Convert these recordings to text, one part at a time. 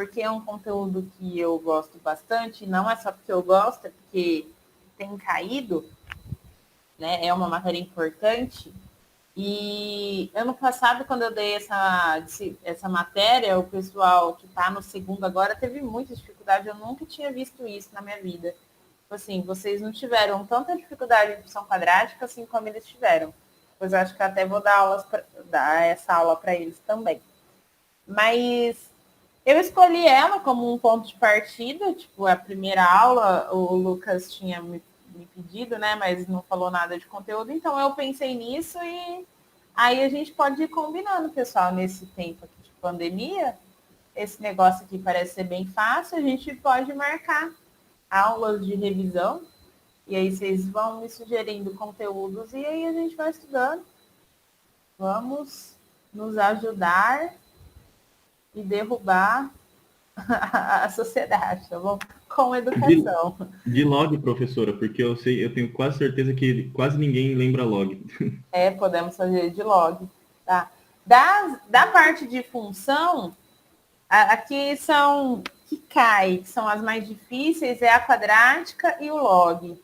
porque é um conteúdo que eu gosto bastante, não é só porque eu gosto, é porque tem caído, né? É uma matéria importante. E ano passado, quando eu dei essa matéria, o pessoal que está no segundo agora teve muita dificuldade. Eu nunca tinha visto isso na minha vida. Assim, vocês não tiveram tanta dificuldade em função quadrática assim como eles tiveram. Pois eu acho que até vou dar essa aula para eles também. Mas eu escolhi ela como um ponto de partida, tipo, a primeira aula, o Lucas tinha me pedido, né, mas não falou nada de conteúdo, então eu pensei nisso e aí a gente pode ir combinando, pessoal, nesse tempo aqui de pandemia, esse negócio aqui parece ser bem fácil, a gente pode marcar aulas de revisão, e aí vocês vão me sugerindo conteúdos e aí a gente vai estudando. Vamos nos ajudar e derrubar a sociedade, tá bom? Com De, educação. de log, professora, porque eu sei, eu tenho quase certeza que quase ninguém lembra log. Podemos fazer de log. Tá? Da parte de função, aqui são que cai, que são as mais difíceis, é a quadrática e o log.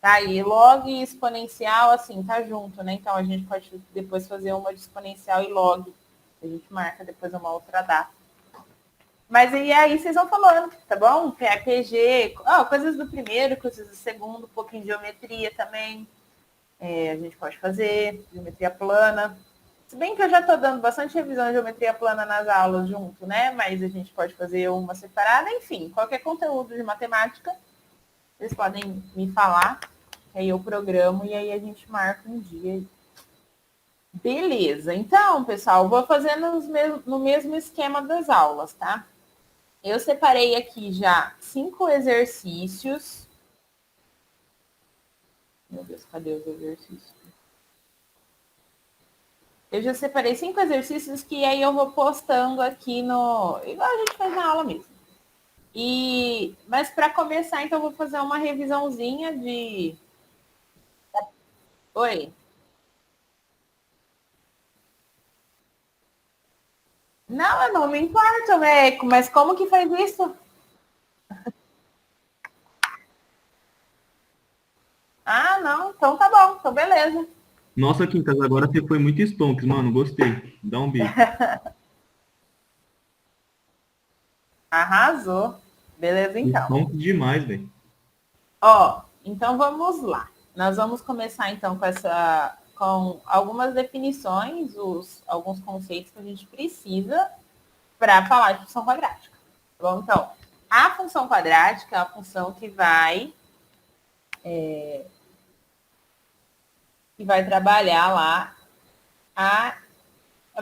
Tá? E log e exponencial, assim, tá junto, né? Então a gente pode depois fazer uma de exponencial e log. A gente marca depois uma outra data. Mas e aí vocês vão falando, tá bom? PAPG, coisas do primeiro, coisas do segundo, um pouquinho de geometria também. A gente pode fazer, geometria plana. Se bem que eu já estou dando bastante revisão de geometria plana nas aulas junto, né? Mas a gente pode fazer uma separada, enfim, qualquer conteúdo de matemática, vocês podem me falar, que aí eu programo e aí a gente marca um dia. Beleza, então, pessoal, vou fazer no mesmo esquema das aulas, tá? Eu separei aqui já 5 exercícios. Meu Deus, cadê os exercícios? Eu já separei 5 exercícios que aí eu vou postando aqui no. Igual a gente faz na aula mesmo. Mas para começar, então, eu vou fazer uma revisãozinha de. Oi? Não, eu não me importo, né? Mas como que faz isso? Ah, não, então tá bom, então beleza. Nossa, Quintas, agora você foi muito stonks, mano. Gostei. Dá um beijo. Arrasou. Beleza, então. Stonks demais, velho. Então vamos lá. Nós vamos começar então com algumas definições, alguns conceitos que a gente precisa para falar de função quadrática. Bom, então, a função quadrática é a função que vai trabalhar lá a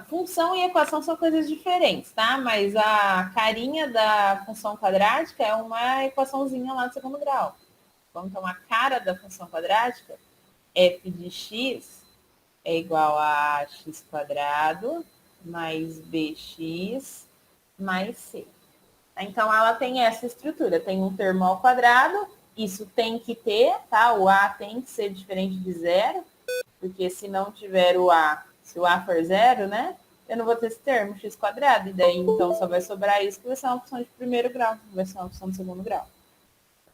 função e a equação são coisas diferentes, tá? Mas a carinha da função quadrática é uma equaçãozinha lá do segundo grau. Bom, então, a cara da função quadrática, f de x é igual a x quadrado mais bx mais c. Então, ela tem essa estrutura. Tem um termo ao quadrado, isso tem que ter, tá? O a tem que ser diferente de zero, porque se não tiver o a, se o a for zero, né? Eu não vou ter esse termo, x quadrado. E daí, então, só vai sobrar isso, que vai ser uma função de primeiro grau, não vai ser uma função de segundo grau.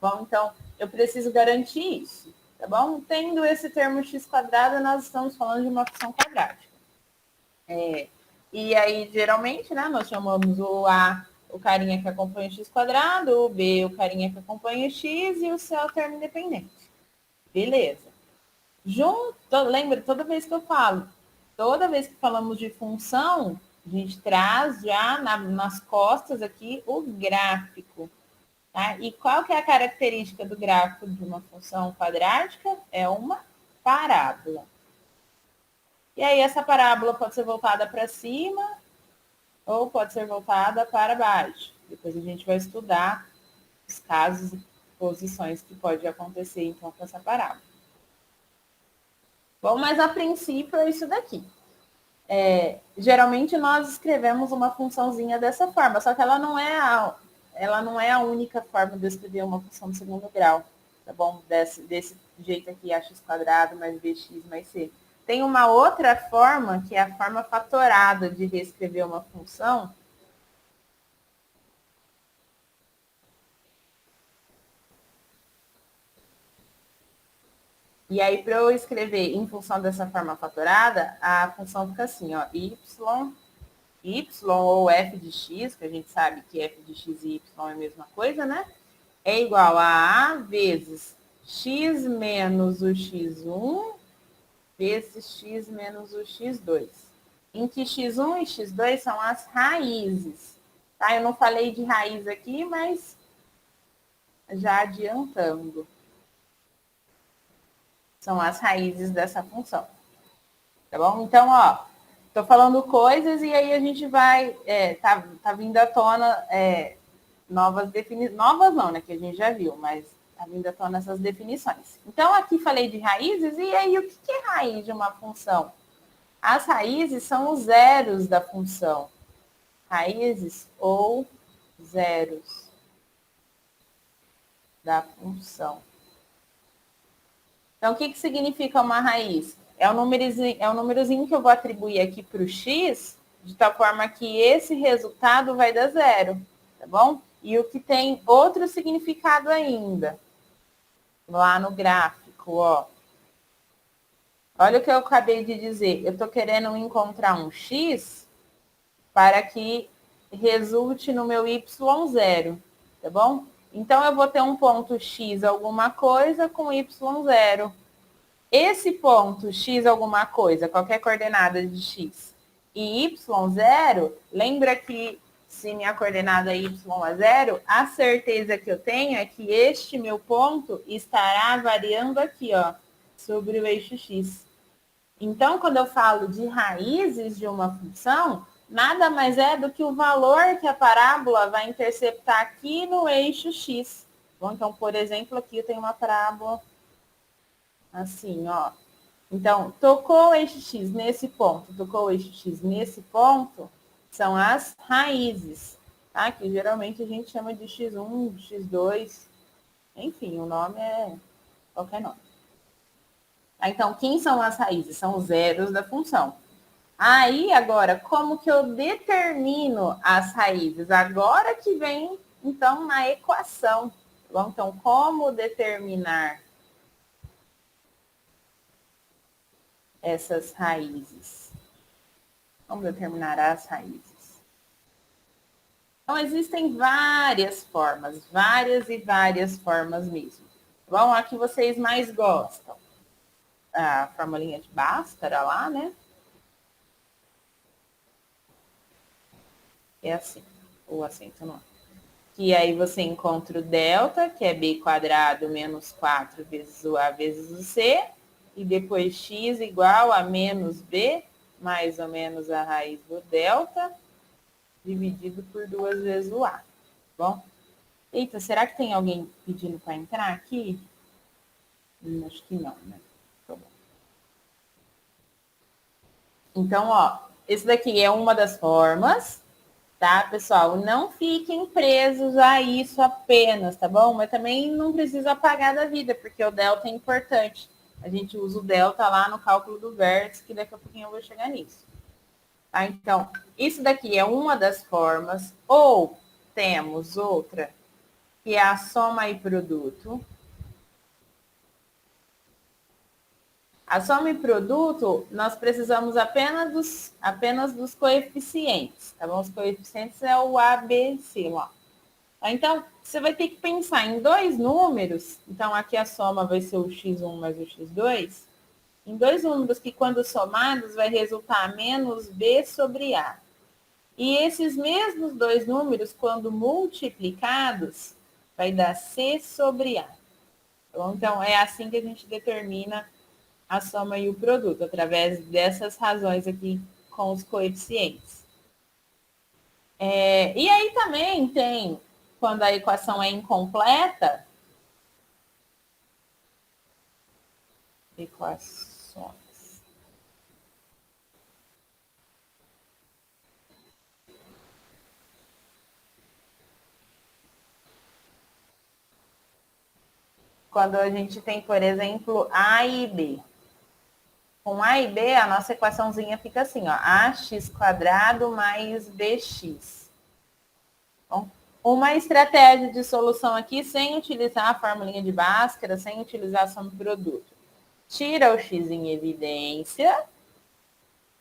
Tá bom? Então, eu preciso garantir isso. Tá bom? Tendo esse termo x quadrado, nós estamos falando de uma função quadrática. E aí, geralmente, né, nós chamamos o A o carinha que acompanha o x quadrado, o B o carinha que acompanha o x e o C é o termo independente. Beleza. Lembra, toda vez que falamos de função, a gente traz já nas costas aqui o gráfico. Tá? E qual que é a característica do gráfico de uma função quadrática? É uma parábola. E aí essa parábola pode ser voltada para cima ou pode ser voltada para baixo. Depois a gente vai estudar os casos e posições que pode acontecer então com essa parábola. Bom, mas a princípio é isso daqui. Geralmente nós escrevemos uma funçãozinha dessa forma, só que ela não é a única forma de escrever uma função de segundo grau, tá bom? Desse jeito aqui, ax quadrado mais bx mais c. Tem uma outra forma, que é a forma fatorada de reescrever uma função, E aí, para eu escrever em função dessa forma fatorada, a função fica assim, ó, y ou f de x, que a gente sabe que f de x e y é a mesma coisa, né? É igual a vezes x menos o x1 vezes x menos o x2. Em que x1 e x2 são as raízes. Tá? Eu não falei de raiz aqui, mas já adiantando. São as raízes dessa função. Tá bom? Então, ó, tô falando coisas e aí a gente vai... tá vindo à tona novas definições. Novas não, né? Que a gente já viu, mas tá vindo à tona essas definições. Então, aqui falei de raízes, e aí o que é raiz de uma função? As raízes são os zeros da função. Raízes ou zeros da função. Então, o que significa uma raiz? É o númerozinho que eu vou atribuir aqui para o x, de tal forma que esse resultado vai dar zero, tá bom? E o que tem outro significado ainda, lá no gráfico, ó. Olha o que eu acabei de dizer. Eu estou querendo encontrar um x para que resulte no meu y0, tá bom? Então, eu vou ter um ponto x alguma coisa com y0. Esse ponto x alguma coisa, qualquer coordenada de x, e y0, lembra que se minha coordenada é y a 0, a certeza que eu tenho é que este meu ponto estará variando aqui, ó, sobre o eixo x. Então, quando eu falo de raízes de uma função, nada mais é do que o valor que a parábola vai interceptar aqui no eixo x. Bom, então, por exemplo, aqui eu tenho uma parábola assim, ó. Então, tocou o eixo x nesse ponto, tocou o eixo x nesse ponto, são as raízes, tá? Que geralmente a gente chama de x1, x2, enfim, o nome é qualquer nome. Então, quem são as raízes? São os zeros da função. Aí, agora, como que eu determino as raízes? Agora que vem, então, na equação. Bom, então, como determinar essas raízes? Como determinar as raízes? Então, existem várias formas, várias e várias formas mesmo. Bom, a que vocês mais gostam? A formulinha de Bhaskara lá, né? É assim, o acento não. Que aí você encontra o delta, que é b² menos 4 vezes o a vezes o c, e depois x igual a menos b, mais ou menos a raiz do delta, dividido por 2 vezes o a. Tá bom? Eita, será que tem alguém pedindo para entrar aqui? Acho que não, né? Tá bom. Então, ó, esse daqui é uma das formas, tá, pessoal? Não fiquem presos a isso apenas, tá bom? Mas também não precisa apagar da vida, porque o delta é importante. A gente usa o delta lá no cálculo do vértice, que daqui a pouquinho eu vou chegar nisso. Tá? Então, isso daqui é uma das formas. Ou temos outra, que é a soma e produto. A soma e produto, nós precisamos apenas dos coeficientes, tá bom? Os coeficientes é o A, B, C, ó. Então, você vai ter que pensar em dois números. Então, aqui a soma vai ser o x1 mais o x2. Em dois números que, quando somados, vai resultar menos B sobre A. E esses mesmos dois números, quando multiplicados, vai dar C sobre A. Então, é assim que a gente determina a soma e o produto, através dessas razões aqui com os coeficientes. E aí também tem, quando a equação é incompleta, equações. Quando a gente tem, por exemplo, A e B. Com A e B, a nossa equaçãozinha fica assim, ó, ax² mais bx. Bom, uma estratégia de solução aqui, sem utilizar a formulinha de Bhaskara, sem utilizar a soma e produto. tira o x em evidência.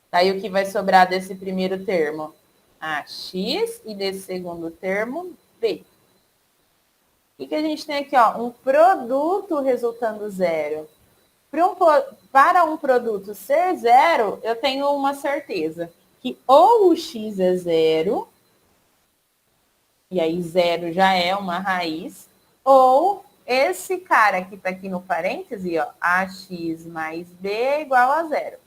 Daí o que vai sobrar desse primeiro termo? Ax e desse segundo termo, b. O que a gente tem aqui? Ó? Um produto resultando zero. Para um produto ser zero, eu tenho uma certeza, que ou o x é zero, e aí zero já é uma raiz, ou esse cara que está aqui no parêntese, ó, ax mais b é igual a zero.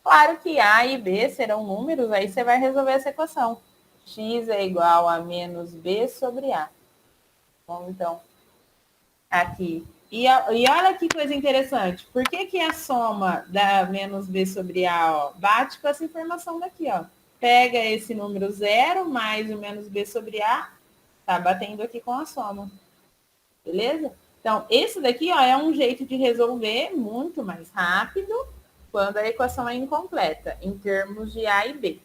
Claro que a e b serão números, aí você vai resolver essa equação. X é igual a menos b sobre a. Bom, então, aqui. E olha que coisa interessante. Por que a soma da menos b sobre a, ó, bate com essa informação daqui, ó? Pega esse número zero mais o menos b sobre a, tá batendo aqui com a soma. Beleza? Então, esse daqui, ó, é um jeito de resolver muito mais rápido quando a equação é incompleta, em termos de a e b.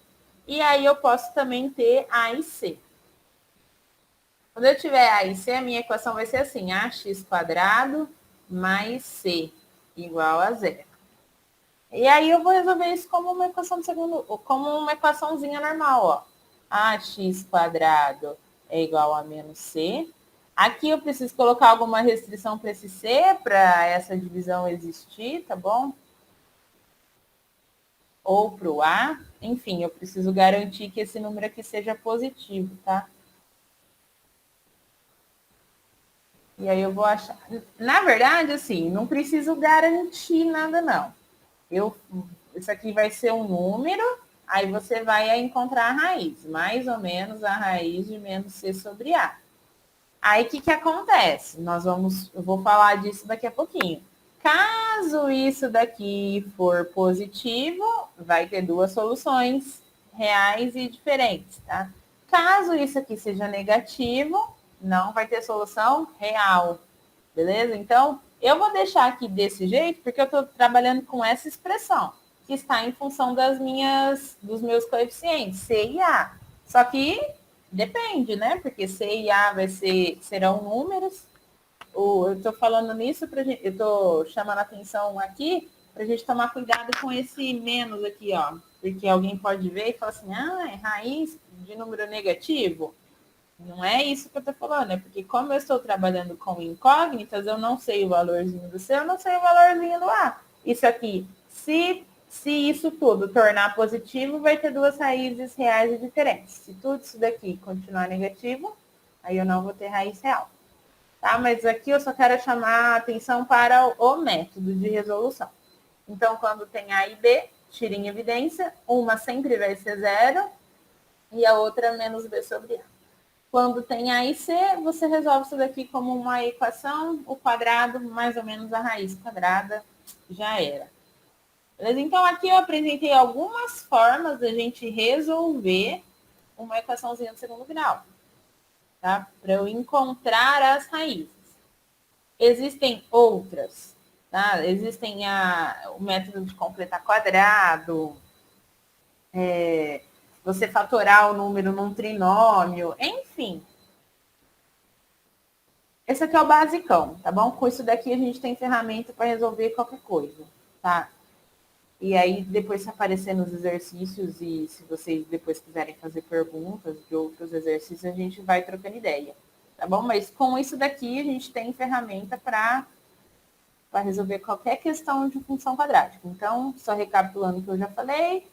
E aí eu posso também ter a e c. Quando eu tiver a e c, a minha equação vai ser assim, ax quadrado mais c igual a zero. E aí eu vou resolver isso como uma equação de segundo, como uma equaçãozinha normal, ó. Ax quadrado é igual a menos c. Aqui eu preciso colocar alguma restrição para esse c, para essa divisão existir, tá bom? Ou para o a. Enfim, eu preciso garantir que esse número aqui seja positivo, tá? E aí eu vou achar. Na verdade, assim, não preciso garantir nada, não. Isso aqui vai ser um número, aí você vai encontrar a raiz, mais ou menos a raiz de menos c sobre a. Aí o que acontece? Eu vou falar disso daqui a pouquinho. Caso isso daqui for positivo, vai ter duas soluções reais e diferentes, tá? Caso isso aqui seja negativo, não vai ter solução real, beleza? Então, eu vou deixar aqui desse jeito, porque eu estou trabalhando com essa expressão, que está em função dos meus coeficientes, C e A. Só que depende, né? Porque C e A serão números. Eu estou falando nisso, eu estou chamando a atenção aqui para a gente tomar cuidado com esse menos aqui, ó. Porque alguém pode ver e falar assim, é raiz de número negativo. Não é isso que eu estou falando, é porque como eu estou trabalhando com incógnitas, eu não sei o valorzinho do C, eu não sei o valorzinho do A. Isso aqui, se isso tudo tornar positivo, vai ter duas raízes reais e diferentes. Se tudo isso daqui continuar negativo, aí eu não vou ter raiz real. Tá? Mas aqui eu só quero chamar a atenção para o método de resolução. Então, quando tem A e B, tira em evidência, uma sempre vai ser zero e a outra menos B sobre A. Quando tem A e C, você resolve isso daqui como uma equação, o quadrado, mais ou menos a raiz quadrada, já era. Beleza? Então, aqui eu apresentei algumas formas da gente resolver uma equaçãozinha de segundo grau, tá? Para eu encontrar as raízes. Existem outras, tá? Existem o método de completar quadrado, você fatorar o número num trinômio, enfim. Esse aqui é o basicão, tá bom? Com isso daqui a gente tem ferramenta para resolver qualquer coisa, tá? E aí, depois, se aparecer nos exercícios e se vocês depois quiserem fazer perguntas de outros exercícios, a gente vai trocando ideia, tá bom? Mas com isso daqui a gente tem ferramenta para resolver qualquer questão de função quadrática. Então, só recapitulando o que eu já falei,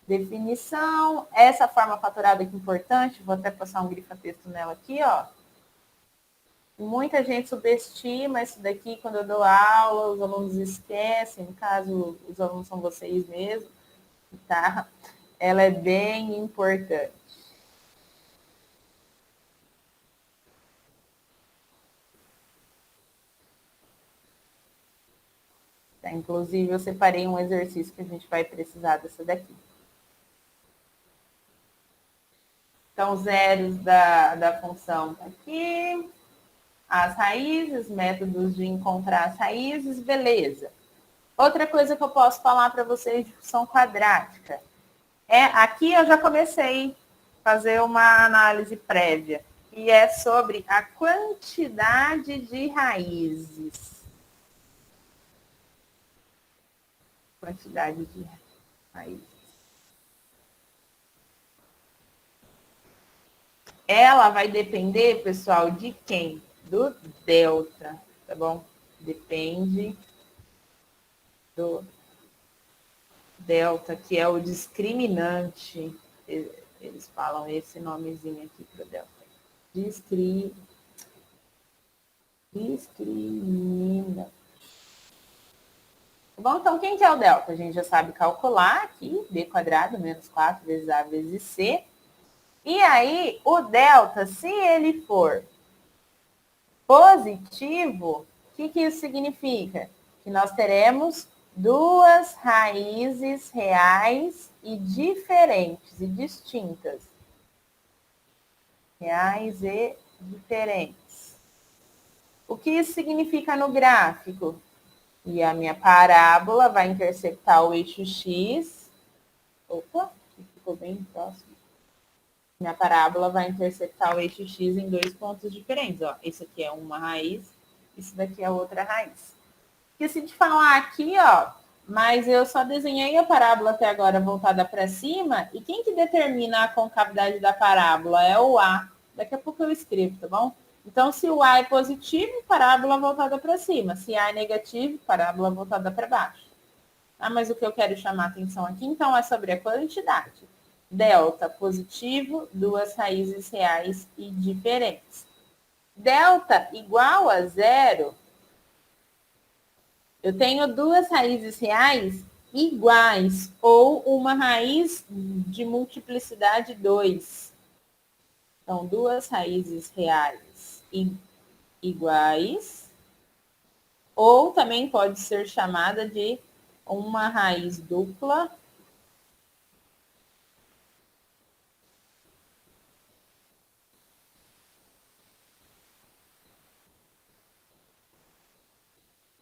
definição, essa forma fatorada aqui é importante, vou até passar um grifa-texto nela aqui, ó. Muita gente subestima isso daqui quando eu dou aula, os alunos esquecem, no caso, os alunos são vocês mesmos, tá? Ela é bem importante. Tá? Inclusive, eu separei um exercício que a gente vai precisar dessa daqui. Então, zeros da função tá aqui. As raízes, métodos de encontrar as raízes, beleza. Outra coisa que eu posso falar para vocês de função quadrática. Aqui eu já comecei a fazer uma análise prévia, e é sobre a quantidade de raízes. quantidade de raízes. Ela vai depender, pessoal, de quem? Do delta, tá bom? Depende do delta, que é o discriminante. Eles falam esse nomezinho aqui para o delta. Discrimina. Bom, então quem que é o delta? A gente já sabe calcular aqui, b quadrado menos 4 vezes a vezes c. E aí, o delta, se ele for positivo, o que isso significa? Que nós teremos duas raízes reais e diferentes e distintas. Reais e diferentes. O que isso significa no gráfico? E a minha parábola vai intersectar o eixo X. Opa, ficou bem próximo. Minha parábola vai intersectar o eixo X em dois pontos diferentes. Ó, esse aqui é uma raiz, isso daqui é outra raiz. Esqueci de falar aqui, ó, mas eu só desenhei a parábola até agora voltada para cima, e quem que determina a concavidade da parábola é o A. Daqui a pouco eu escrevo, tá bom? Então, se o A é positivo, parábola voltada para cima. Se A é negativo, parábola voltada para baixo. Ah, mas o que eu quero chamar a atenção aqui, então, é sobre a quantidade. Delta positivo, duas raízes reais e diferentes. Delta igual a zero, eu tenho duas raízes reais iguais, ou uma raiz de multiplicidade 2. Então, duas raízes reais iguais, ou também pode ser chamada de uma raiz dupla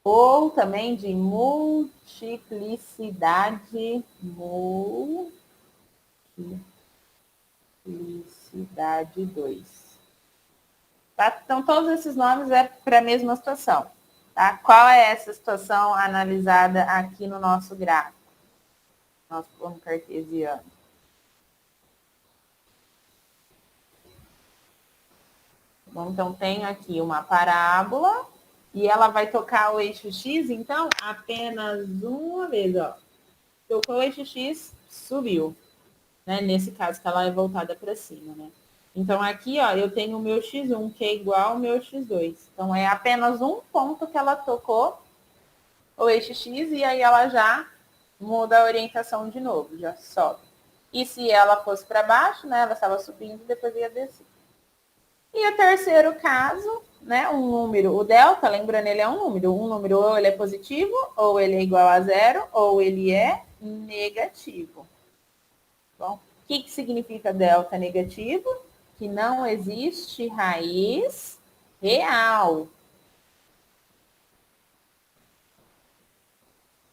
ou também de multiplicidade 2. Tá? Então, todos esses nomes é para a mesma situação. Tá? Qual é essa situação analisada aqui no nosso gráfico? Nosso plano cartesiano. Bom, então, tenho aqui uma parábola e ela vai tocar o eixo X, então, apenas uma vez, ó. Tocou o eixo X, subiu. Né? Nesse caso, que ela é voltada para cima, né? Então, aqui, ó, eu tenho o meu x1, que é igual ao meu x2. Então, é apenas um ponto que ela tocou o eixo x e aí ela já muda a orientação de novo, já sobe. E se ela fosse para baixo, né, ela estava subindo e depois ia descer. E o terceiro caso, né, um número, o delta, lembrando, ele é um número. Um número ou ele é positivo, ou ele é igual a zero, ou ele é negativo. Bom, o que significa delta negativo? Que não existe raiz real.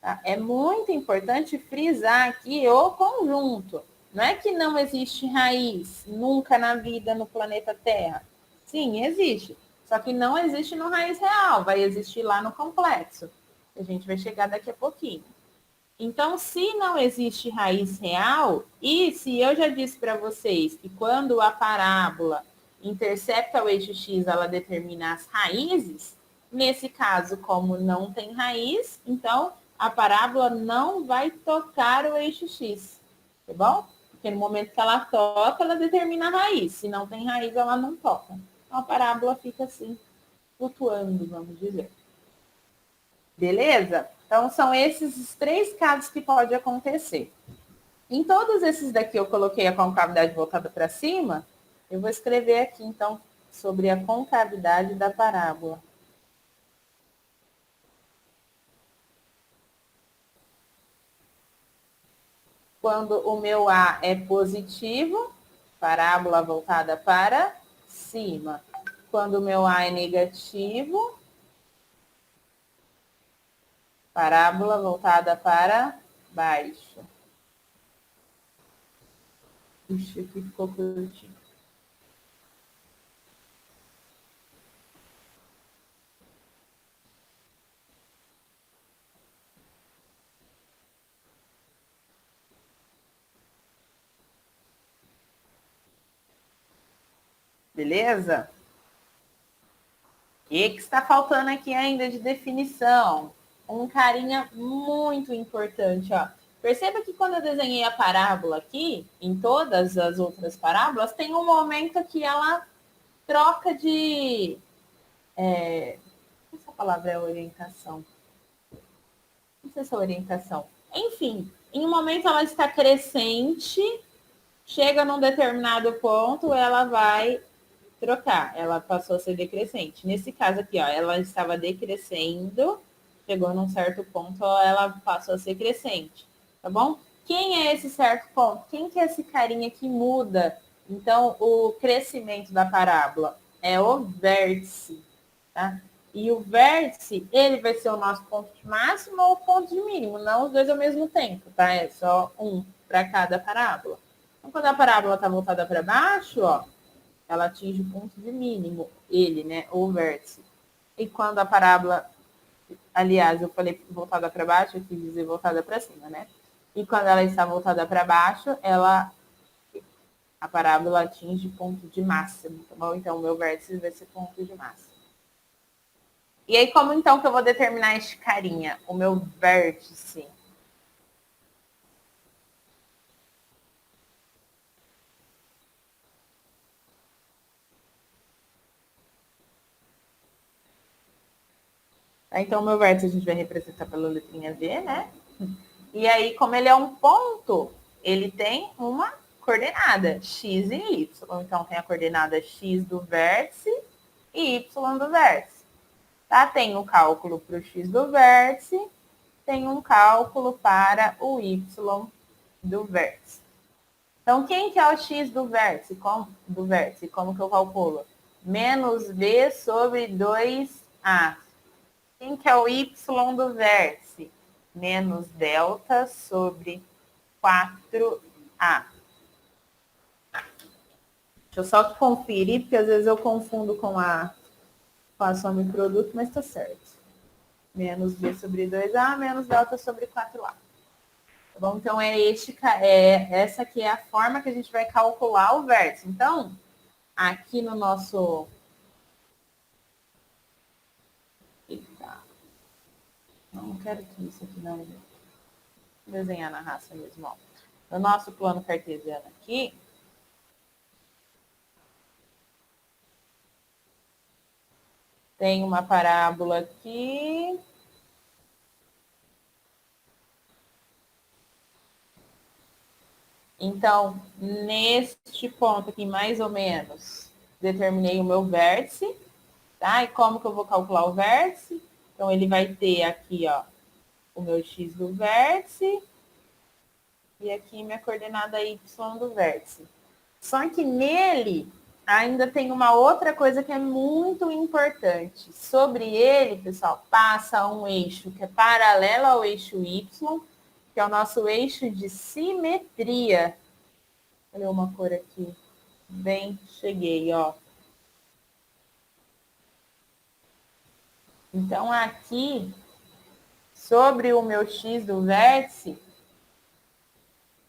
Tá? É muito importante frisar aqui o conjunto. Não é que não existe raiz nunca na vida no planeta Terra. Sim, existe. Só que não existe no raiz real, vai existir lá no complexo. A gente vai chegar daqui a pouquinho. Então, se não existe raiz real, e se eu já disse para vocês que quando a parábola intercepta o eixo X, ela determina as raízes, nesse caso, como não tem raiz, então a parábola não vai tocar o eixo X, tá bom? Porque no momento que ela toca, ela determina a raiz. Se não tem raiz, ela não toca. Então, a parábola fica assim, flutuando, vamos dizer. Beleza? Então, são esses os três casos que pode acontecer. Em todos esses daqui eu coloquei a concavidade voltada para cima. Eu vou escrever aqui, então, sobre a concavidade da parábola. Quando o meu A é positivo, parábola voltada para cima. Quando o meu A é negativo, parábola voltada para baixo. Ixi, aqui ficou curtinho. beleza? O que está faltando aqui ainda de definição? Um carinha muito importante, ó. Perceba que quando eu desenhei a parábola aqui, em todas as outras parábolas, tem um momento que ela troca de... essa palavra é orientação. Não sei se é orientação. Enfim, em um momento ela está crescente, chega num determinado ponto, ela vai trocar. Ela passou a ser decrescente. Nesse caso aqui, ó, ela estava decrescendo, chegou num certo ponto, ela passou a ser crescente, tá bom? Quem é esse certo ponto? Quem que é esse carinha que muda? Então, o crescimento da parábola é o vértice, tá? E o vértice, ele vai ser o nosso ponto de máximo ou ponto de mínimo, não os dois ao mesmo tempo, tá? É só um para cada parábola. Então, quando a parábola está voltada para baixo, ó, ela atinge o ponto de mínimo, ele, né, o vértice. E quando a parábola, aliás, eu falei voltada para baixo, eu quis dizer voltada para cima, né? E quando ela está voltada para baixo, a parábola atinge ponto de máximo, tá bom? Então, o meu vértice vai ser ponto de máximo. E aí, como então que eu vou determinar este carinha? O meu vértice. Então, o meu vértice a gente vai representar pela letrinha V, né? E aí, como ele é um ponto, ele tem uma coordenada, x e y. Então, tem a coordenada x do vértice e y do vértice. Tá? Tem o cálculo para o x do vértice, tem um cálculo para o y do vértice. Então, quem que é o x do vértice? Como que eu calculo? Menos b sobre 2a. Quem que é o y do vértice? Menos delta sobre 4a. Deixa eu só conferir, porque às vezes eu confundo com a soma em produto, mas está certo. Menos b sobre 2a, menos delta sobre 4a. Tá bom? Então, essa aqui é a forma que a gente vai calcular o vértice. Então, aqui no nosso... Eita. Não quero que isso aqui não... Vou desenhar na raça mesmo, ó. No nosso plano cartesiano aqui, tem uma parábola aqui. Então, neste ponto aqui, mais ou menos, determinei o meu vértice, tá? E como que eu vou calcular o vértice? Então, ele vai ter aqui, ó, o meu x do vértice e aqui minha coordenada y do vértice. Só que nele ainda tem uma outra coisa que é muito importante. Sobre ele, pessoal, passa um eixo que é paralelo ao eixo y, que é o nosso eixo de simetria. Olha uma cor aqui. Bem, cheguei, ó. Então, aqui, sobre o meu x do vértice,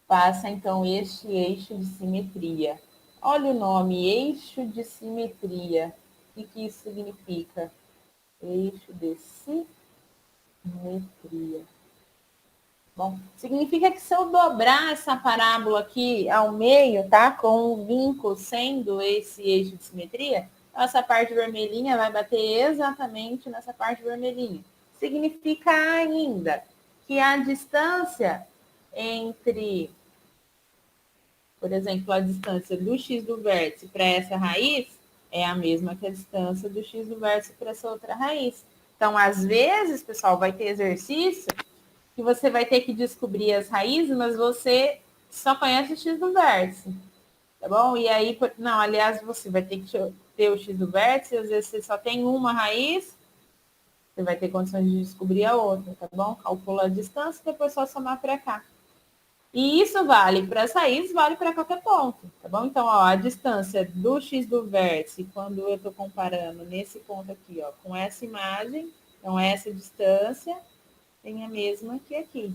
passa, então, este eixo de simetria. Olha o nome, eixo de simetria. O que isso significa? Eixo de simetria. Bom, significa que se eu dobrar essa parábola aqui ao meio, tá? Com o vinco sendo esse eixo de simetria, essa parte vermelhinha vai bater exatamente nessa parte vermelhinha. Significa ainda que a distância entre, por exemplo, a distância do x do vértice para essa raiz é a mesma que a distância do x do vértice para essa outra raiz. Então, às vezes, pessoal, vai ter exercício que você vai ter que descobrir as raízes, mas você só conhece o x do vértice, tá bom? E aí, não, aliás, você vai ter que ter o x do vértice, às vezes você só tem uma raiz, você vai ter condições de descobrir a outra, tá bom? Calcula a distância e depois só somar para cá. E isso vale para as raízes, vale para qualquer ponto, tá bom? Então, ó, a distância do x do vértice, quando eu estou comparando nesse ponto aqui, ó, com essa imagem, então essa distância tem a mesma que aqui,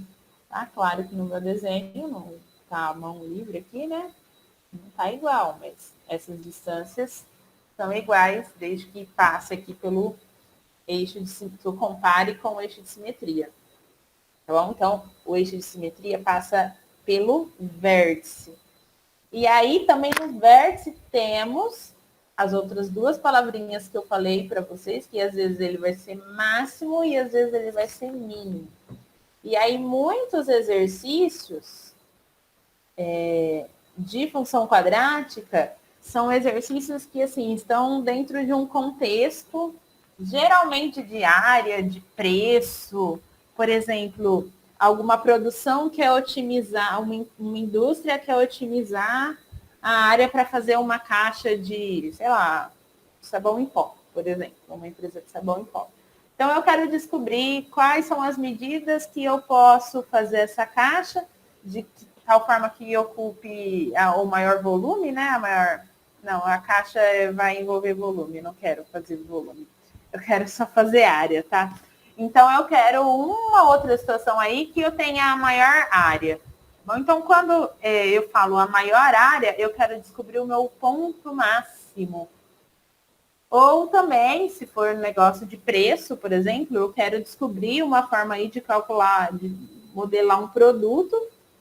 tá? Claro que no meu desenho não tá a mão livre aqui, né? Não tá igual, mas essas distâncias são iguais, desde que passe aqui pelo eixo que eu compare com o eixo de simetria. Tá bom? Então, o eixo de simetria passa pelo vértice. E aí, também no vértice, temos as outras duas palavrinhas que eu falei para vocês, que às vezes ele vai ser máximo e às vezes ele vai ser mínimo. E aí, muitos exercícios de função quadrática são exercícios que, assim, estão dentro de um contexto, geralmente de área, de preço. Por exemplo, alguma produção quer otimizar, uma indústria quer otimizar a área para fazer uma caixa de, sei lá, sabão em pó, por exemplo, uma empresa de sabão em pó. Então, eu quero descobrir quais são as medidas que eu posso fazer essa caixa de tal forma que ocupe o maior volume, né? Não, a caixa vai envolver volume, não quero fazer volume. Eu quero só fazer área, tá? Então, eu quero uma outra situação aí que eu tenha a maior área. Bom, então, quando eu falo a maior área, eu quero descobrir o meu ponto máximo. Ou também, se for negócio de preço, por exemplo, eu quero descobrir uma forma aí de calcular, de modelar um produto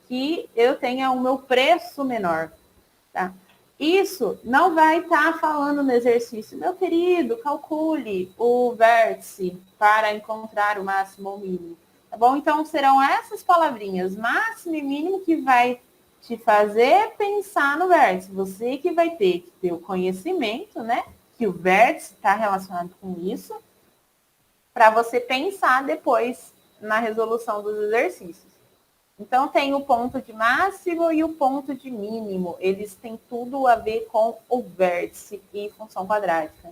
que eu tenha o meu preço menor. Tá? Isso não vai estar falando no exercício, meu querido, calcule o vértice para encontrar o máximo ou mínimo. Tá bom? Então, serão essas palavrinhas, máximo e mínimo, que vai te fazer pensar no vértice. Você que vai ter que ter o conhecimento, né? Que o vértice está relacionado com isso, para você pensar depois na resolução dos exercícios. Então, tem o ponto de máximo e o ponto de mínimo. Eles têm tudo a ver com o vértice e função quadrática.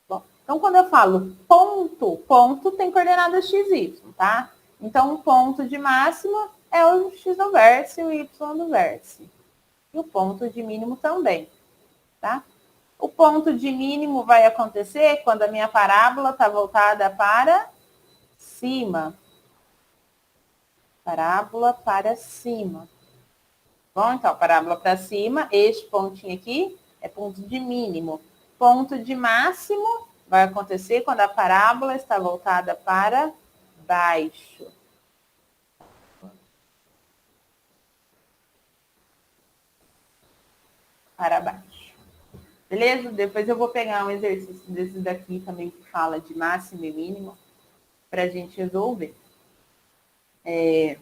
Bom, então, quando eu falo ponto tem coordenadas x, y, tá? Então, o ponto de máximo é o x do vértice e o y do vértice. E o ponto de mínimo também, tá? O ponto de mínimo vai acontecer quando a minha parábola está voltada para cima. Parábola para cima. Bom, então, parábola para cima, este pontinho aqui é ponto de mínimo. Ponto de máximo vai acontecer quando a parábola está voltada para baixo. Para baixo. Beleza? Depois eu vou pegar um exercício desses daqui também que fala de máximo e mínimo para a gente resolver. Deixa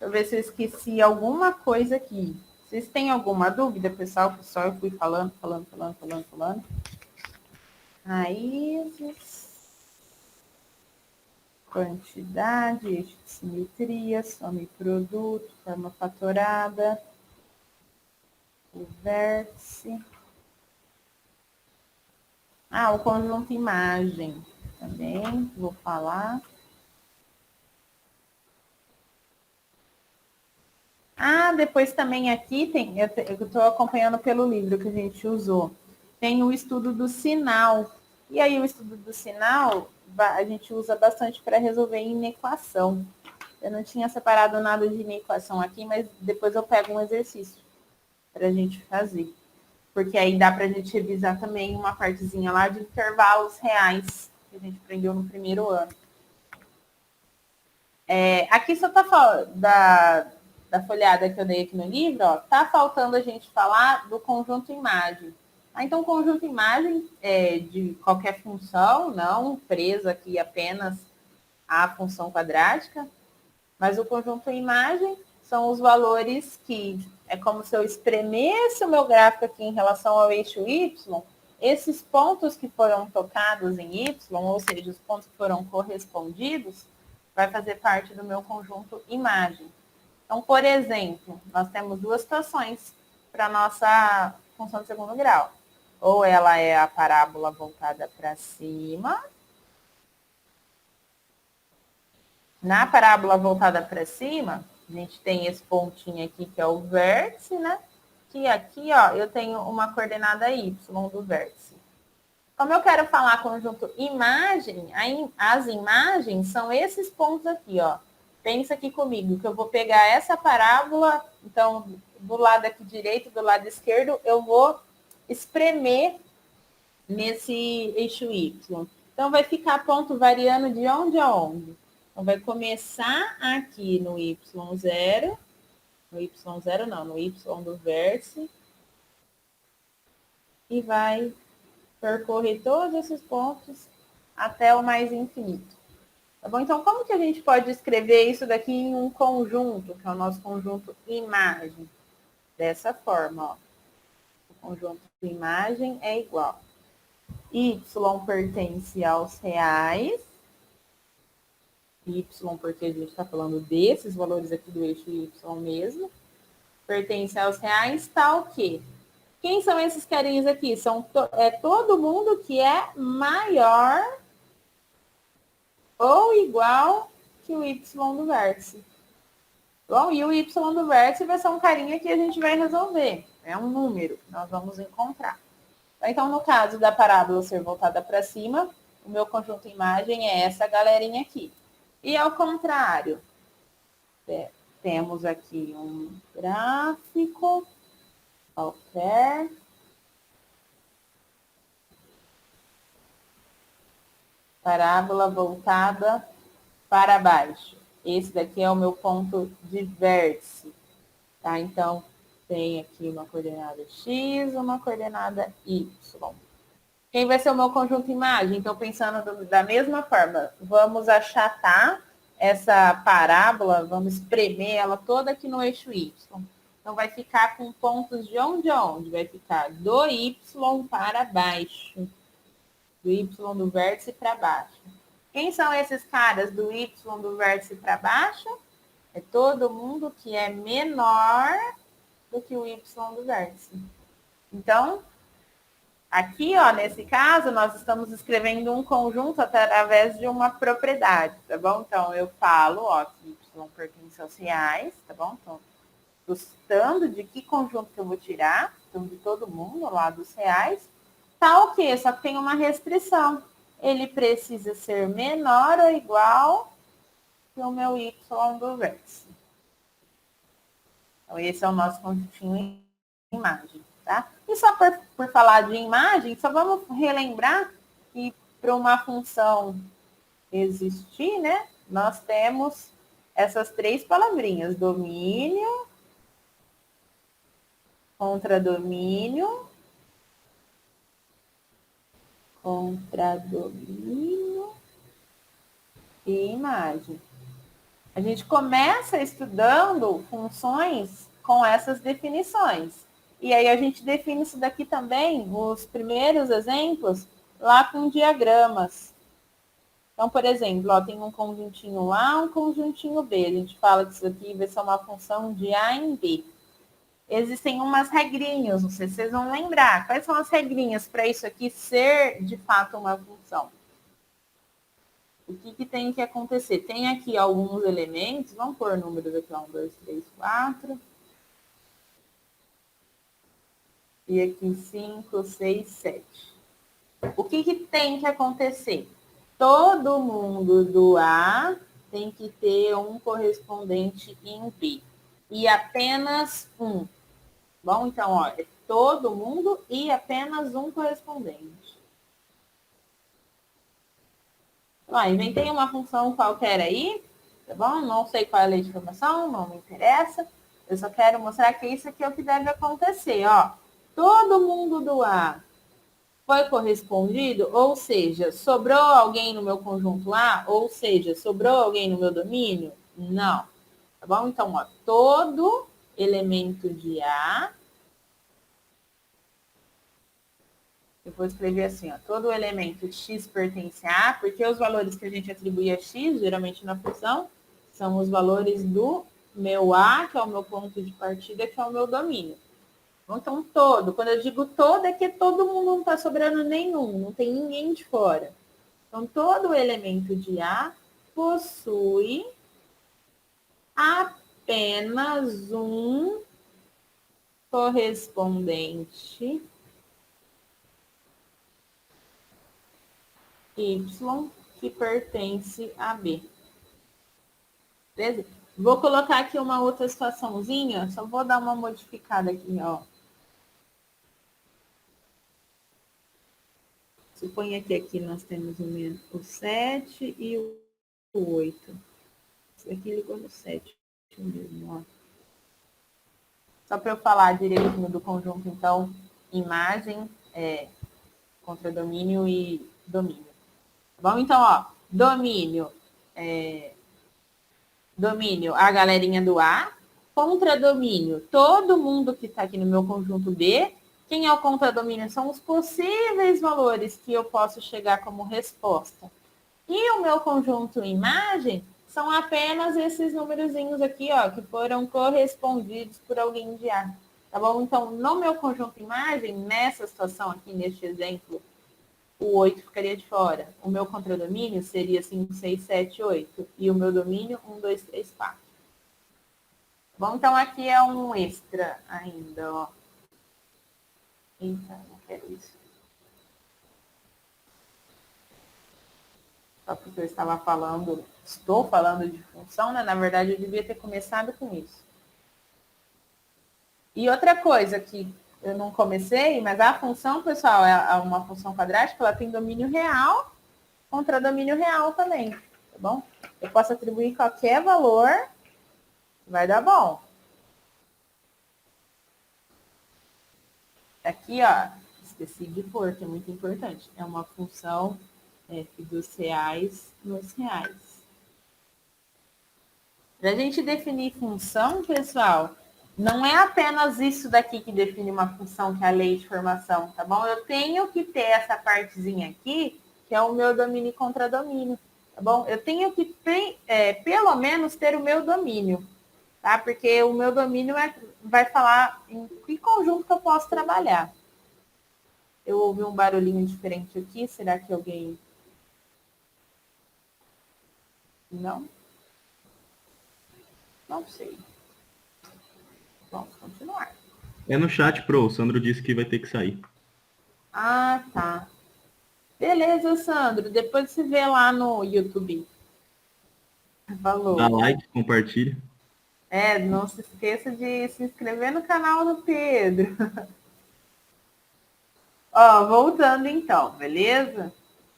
eu ver se eu esqueci alguma coisa aqui. Vocês têm alguma dúvida, pessoal? Que só eu fui falando. Raízes, quantidade, eixo de simetria, soma e produto, forma fatorada, o vértice. O conjunto imagem também, vou falar. Depois também aqui tem, eu estou acompanhando pelo livro que a gente usou, tem o estudo do sinal. E aí o estudo do sinal a gente usa bastante para resolver inequação. Eu não tinha separado nada de inequação aqui, mas depois eu pego um exercício para a gente fazer. Porque aí dá para a gente revisar também uma partezinha lá de intervalos reais que a gente aprendeu no primeiro ano. Aqui só está falando da folhada que eu dei aqui no livro, ó, tá faltando a gente falar do conjunto imagem. Então, o conjunto imagem de qualquer função, não presa aqui apenas à função quadrática, mas o conjunto imagem são os valores que é como se eu espremesse o meu gráfico aqui em relação ao eixo y, esses pontos que foram tocados em y, ou seja, os pontos que foram correspondidos, vai fazer parte do meu conjunto imagem. Então, por exemplo, nós temos duas situações para a nossa função de segundo grau. Ou ela é a parábola voltada para cima. Na parábola voltada para cima, a gente tem esse pontinho aqui que é o vértice, né? Que aqui, ó, eu tenho uma coordenada y do vértice. Como eu quero falar conjunto imagem, as imagens são esses pontos aqui, ó. Pensa aqui comigo, que eu vou pegar essa parábola, então, do lado aqui direito, do lado esquerdo, eu vou espremer nesse eixo Y. Então, vai ficar ponto variando de onde a onde? Então, vai começar aqui no Y0, no Y0 não, no Y do vértice, e vai percorrer todos esses pontos até o mais infinito. Tá bom? Então, como que a gente pode escrever isso daqui em um conjunto, que é o nosso conjunto imagem? Dessa forma, ó. O conjunto de imagem é igual. Y pertence aos reais. Y, porque a gente está falando desses valores aqui do eixo Y mesmo. Pertence aos reais, tá o quê? Quem são esses carinhos aqui? É todo mundo que é maior ou igual que o Y do vértice. Bom, e o Y do vértice vai ser um carinha que a gente vai resolver. É um número que nós vamos encontrar. Então, no caso da parábola ser voltada para cima, o meu conjunto imagem é essa galerinha aqui. E ao contrário, temos aqui um gráfico qualquer. Parábola voltada para baixo. Esse daqui é o meu ponto de vértice. Tá? Então, tem aqui uma coordenada X, uma coordenada Y. Quem vai ser o meu conjunto imagem? Então, pensando da mesma forma, vamos achatar essa parábola, vamos espremer ela toda aqui no eixo Y. Então, vai ficar com pontos de onde a onde? Vai ficar do Y para baixo. Do Y do vértice para baixo. Quem são esses caras do Y do vértice para baixo? É todo mundo que é menor do que o Y do vértice. Então, aqui, ó, nesse caso, nós estamos escrevendo um conjunto através de uma propriedade, tá bom? Então, eu falo, ó, que Y pertence aos reais, tá bom? Então, gostando de que conjunto que eu vou tirar, então, de todo mundo lá dos reais, tá o quê? Só que tem uma restrição. Ele precisa ser menor ou igual que o meu Y do vértice. Então, esse é o nosso conjuntinho em imagem, tá? E só por falar de imagem, só vamos relembrar que para uma função existir, né, nós temos essas três palavrinhas, domínio, contradomínio, e imagem. A gente começa estudando funções com essas definições. E aí a gente define isso daqui também, os primeiros exemplos, lá com diagramas. Então, por exemplo, ó, tem um conjuntinho A, um conjuntinho B. A gente fala que isso aqui vai ser uma função de A em B. Existem umas regrinhas, não sei se vocês vão lembrar. Quais são as regrinhas para isso aqui ser, de fato, uma função? O que tem que acontecer? Tem aqui alguns elementos, vamos pôr números aqui, 1, 2, 3, 4. E aqui 5, 6, 7. O que tem que acontecer? Todo mundo do A tem que ter um correspondente em B. E apenas um. Bom, então, ó, é todo mundo e apenas um correspondente. Ó, inventei uma função qualquer aí, tá bom? Não sei qual é a lei de formação, não me interessa. Eu só quero mostrar que isso aqui é o que deve acontecer, ó. Todo mundo do A foi correspondido, ou seja, sobrou alguém no meu conjunto A, ou seja, sobrou alguém no meu domínio? Não. Tá bom? Então, ó, todo elemento de A, eu vou escrever assim, ó, todo elemento de X pertence a A, porque os valores que a gente atribui a X, geralmente na função, são os valores do meu A, que é o meu ponto de partida, que é o meu domínio. Então, todo. Quando eu digo todo, é que todo mundo não está sobrando nenhum, não tem ninguém de fora. Então, todo elemento de A possui apenas um correspondente Y que pertence a B. Beleza? Vou colocar aqui uma outra situaçãozinha, só vou dar uma modificada aqui, ó. Suponha que aqui nós temos o 7 e o 8. Esse aqui ligou no 7 mesmo, ó. Só para eu falar direitinho do conjunto, então, imagem, contra domínio e domínio. Bom, então, ó, domínio, domínio, a galerinha do A, contra domínio, todo mundo que está aqui no meu conjunto B. Quem é o contradomínio? São os possíveis valores que eu posso chegar como resposta. E o meu conjunto imagem são apenas esses númerozinhos aqui, ó, que foram correspondidos por alguém de A. Tá bom? Então, no meu conjunto imagem, nessa situação aqui, neste exemplo, o 8 ficaria de fora. O meu contradomínio seria 5, 6, 7, 8. E o meu domínio, 1, 2, 3, 4. Bom, então aqui é um extra ainda, ó. Eita, não quero isso. Só porque eu estou falando de função, né? Na verdade, eu devia ter começado com isso. E outra coisa que eu não comecei, mas a função, pessoal, é uma função quadrática, ela tem domínio real contra domínio real também, tá bom? Eu posso atribuir qualquer valor, vai dar bom. Aqui, ó, esqueci de pôr, que é muito importante. É uma função f dos reais nos reais. Para a gente definir função, pessoal, não é apenas isso daqui que define uma função, que é a lei de formação, tá bom? Eu tenho que ter essa partezinha aqui, que é o meu domínio e contradomínio, tá bom? Eu tenho que, pelo menos, ter o meu domínio, tá? Porque o meu domínio vai falar em que conjunto que eu posso trabalhar. Eu ouvi um barulhinho diferente aqui, será que alguém... Não? Não sei. Vamos continuar. É no chat, pro. O Sandro disse que vai ter que sair. Ah, tá. Beleza, Sandro. Depois você vê lá no YouTube. Falou. Dá like, compartilha. Não se esqueça de se inscrever no canal do Pedro. Ó, voltando então, beleza?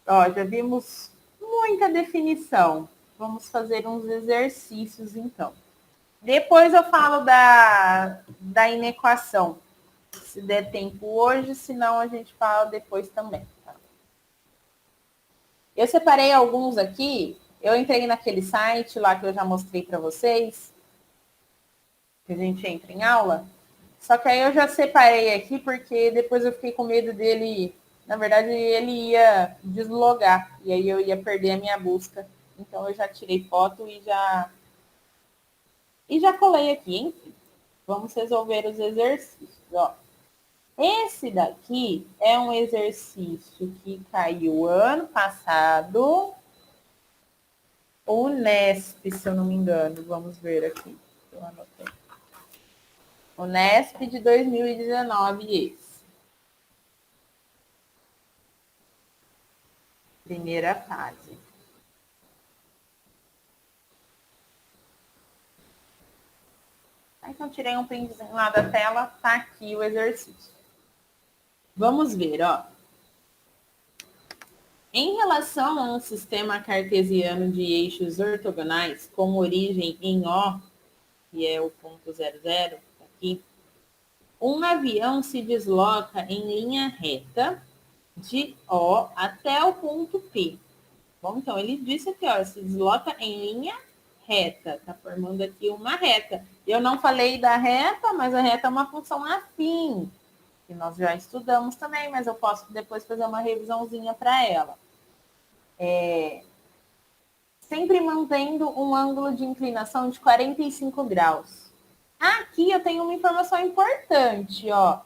Ó, já vimos muita definição. Vamos fazer uns exercícios então. Depois eu falo da inequação. Se der tempo hoje, senão a gente fala depois também. Tá? Eu separei alguns aqui. Eu entrei naquele site lá que eu já mostrei para vocês. Que a gente entra em aula. Só que aí eu já separei aqui porque depois eu fiquei com medo dele. Na verdade, ele ia deslogar. E aí eu ia perder a minha busca. Então eu já tirei foto e já colei aqui, enfim. Vamos resolver os exercícios. Ó. Esse daqui é um exercício que caiu ano passado. O Nesp, se eu não me engano. Vamos ver aqui. Eu anotei. O Nesp de 2019, esse. Primeira fase. Então, tirei um printzinho lá da tela, tá aqui o exercício. Vamos ver, ó. Em relação a um sistema cartesiano de eixos ortogonais com origem em O, que é o ponto 00, aqui, um avião se desloca em linha reta de O até o ponto P. Bom, então ele disse aqui, ó, se desloca em linha reta, tá formando aqui uma reta. Eu não falei da reta, mas a reta é uma função afim, que nós já estudamos também, mas eu posso depois fazer uma revisãozinha para ela. Sempre mantendo um ângulo de inclinação de 45 graus. Aqui eu tenho uma informação importante, ó,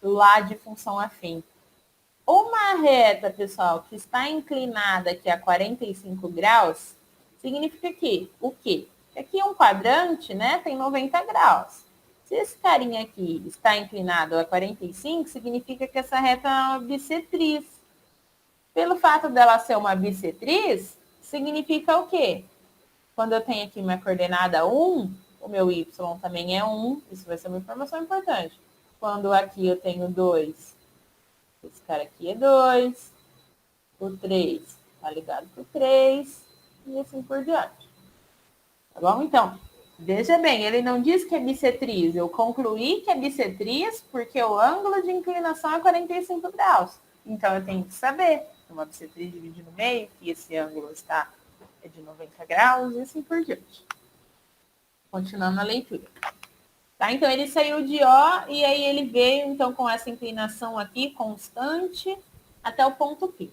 lá de função afim. Uma reta, pessoal, que está inclinada aqui a 45 graus, significa que o quê? Aqui é um quadrante, né? Tem 90 graus. Se esse carinha aqui está inclinado a 45, significa que essa reta é uma bissetriz. Pelo fato dela ser uma bissetriz, significa o quê? Quando eu tenho aqui minha coordenada 1, o meu y também é 1. Isso vai ser uma informação importante. Quando aqui eu tenho 2, esse cara aqui é 2. O 3 está ligado com o 3. E assim por diante. Tá bom? Então, veja bem, ele não diz que é bissetriz. Eu concluí que é bissetriz porque o ângulo de inclinação é 45 graus. Então, eu tenho que saber que uma bissetriz divide no meio, que esse ângulo está de 90 graus e assim por diante. Continuando a leitura. Tá? Então, ele saiu de O e aí ele veio, então, com essa inclinação aqui constante até o ponto P.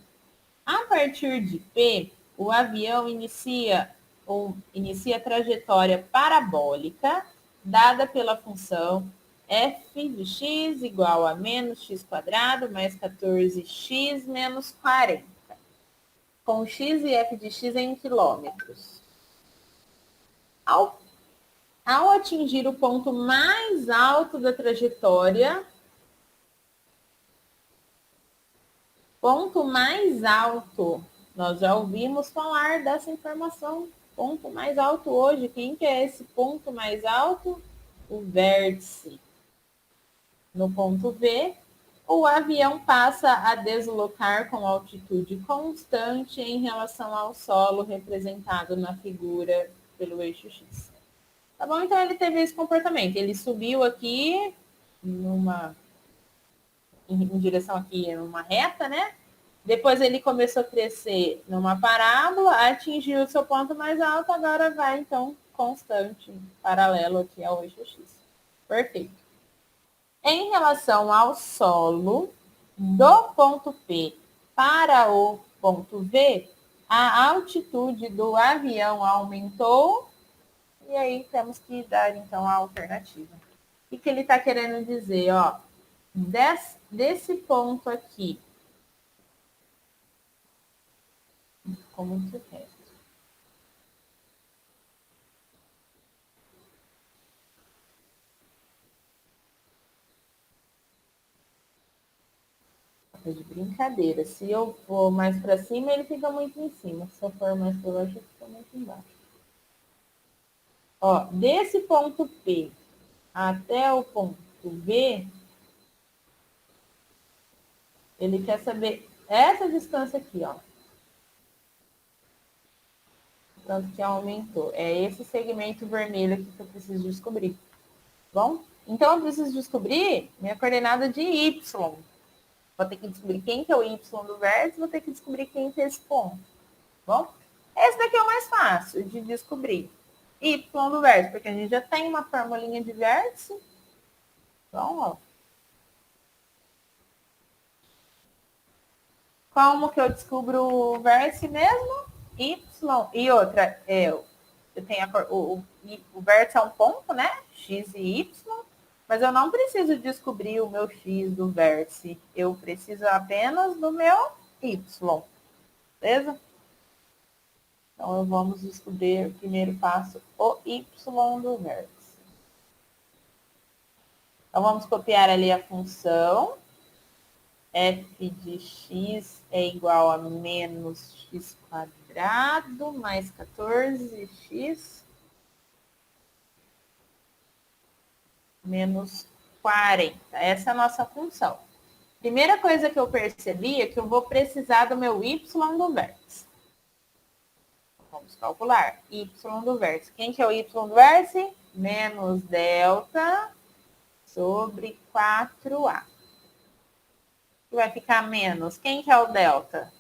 A partir de P, o avião inicia a trajetória parabólica dada pela função f de x igual a menos x quadrado mais 14x menos 40, com x e f de x em quilômetros. Ao atingir o ponto mais alto da trajetória, ponto mais alto, nós já ouvimos falar dessa informação. Ponto mais alto hoje, quem que é esse ponto mais alto? O vértice. No ponto V, o avião passa a deslocar com altitude constante em relação ao solo representado na figura pelo eixo X. Tá bom? Então ele teve esse comportamento. Ele subiu aqui em direção aqui numa reta, né? Depois ele começou a crescer numa parábola, atingiu o seu ponto mais alto, agora vai, então, constante, paralelo aqui ao eixo X. Perfeito. Em relação ao solo, do ponto P para o ponto V, a altitude do avião aumentou, e aí temos que dar, então, a alternativa. O que ele está querendo dizer? Ó, desse ponto aqui, ficou muito reto. De brincadeira. Se eu for mais para cima, ele fica muito em cima. Se eu for mais para baixo, ele fica muito embaixo. Ó, desse ponto P até o ponto V, ele quer saber essa distância aqui, ó. Tanto que aumentou. É esse segmento vermelho aqui que eu preciso descobrir. Bom? Então, eu preciso descobrir minha coordenada de Y. Vou ter que descobrir quem que é o Y do vértice, vou ter que descobrir quem que é esse ponto. Bom? Esse daqui é o mais fácil de descobrir. Y do vértice, porque a gente já tem uma formulinha de vértice. Então, ó. Como que eu descubro o vértice mesmo? Y. E outra, eu tenho o vértice é um ponto, né? X e Y. Mas eu não preciso descobrir o meu X do vértice. Eu preciso apenas do meu Y. Beleza? Então, vamos descobrir o primeiro passo, o Y do vértice. Então, vamos copiar ali a função. F de x é igual a menos x quadrado mais 14x menos 40. Essa é a nossa função. Primeira coisa que eu percebi é que eu vou precisar do meu y do vértice. Vamos calcular. Y do vértice. Quem que é o y do vértice? Menos delta sobre 4a. Que vai ficar menos. Quem que é o delta?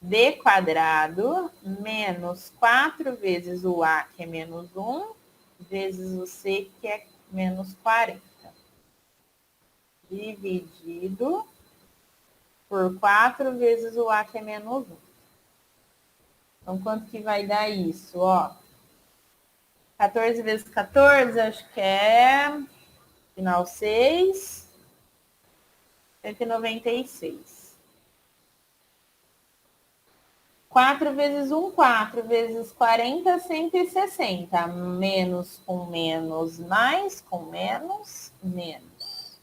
D quadrado menos 4 vezes o A, que é menos 1, vezes o C, que é menos 40. Dividido por 4 vezes o A, que é menos 1. Então, quanto que vai dar isso? Ó, 14 vezes 14, acho que é, final 6, 196. 4 vezes 1, 4 vezes 40, 160. Menos com menos, mais com menos, menos.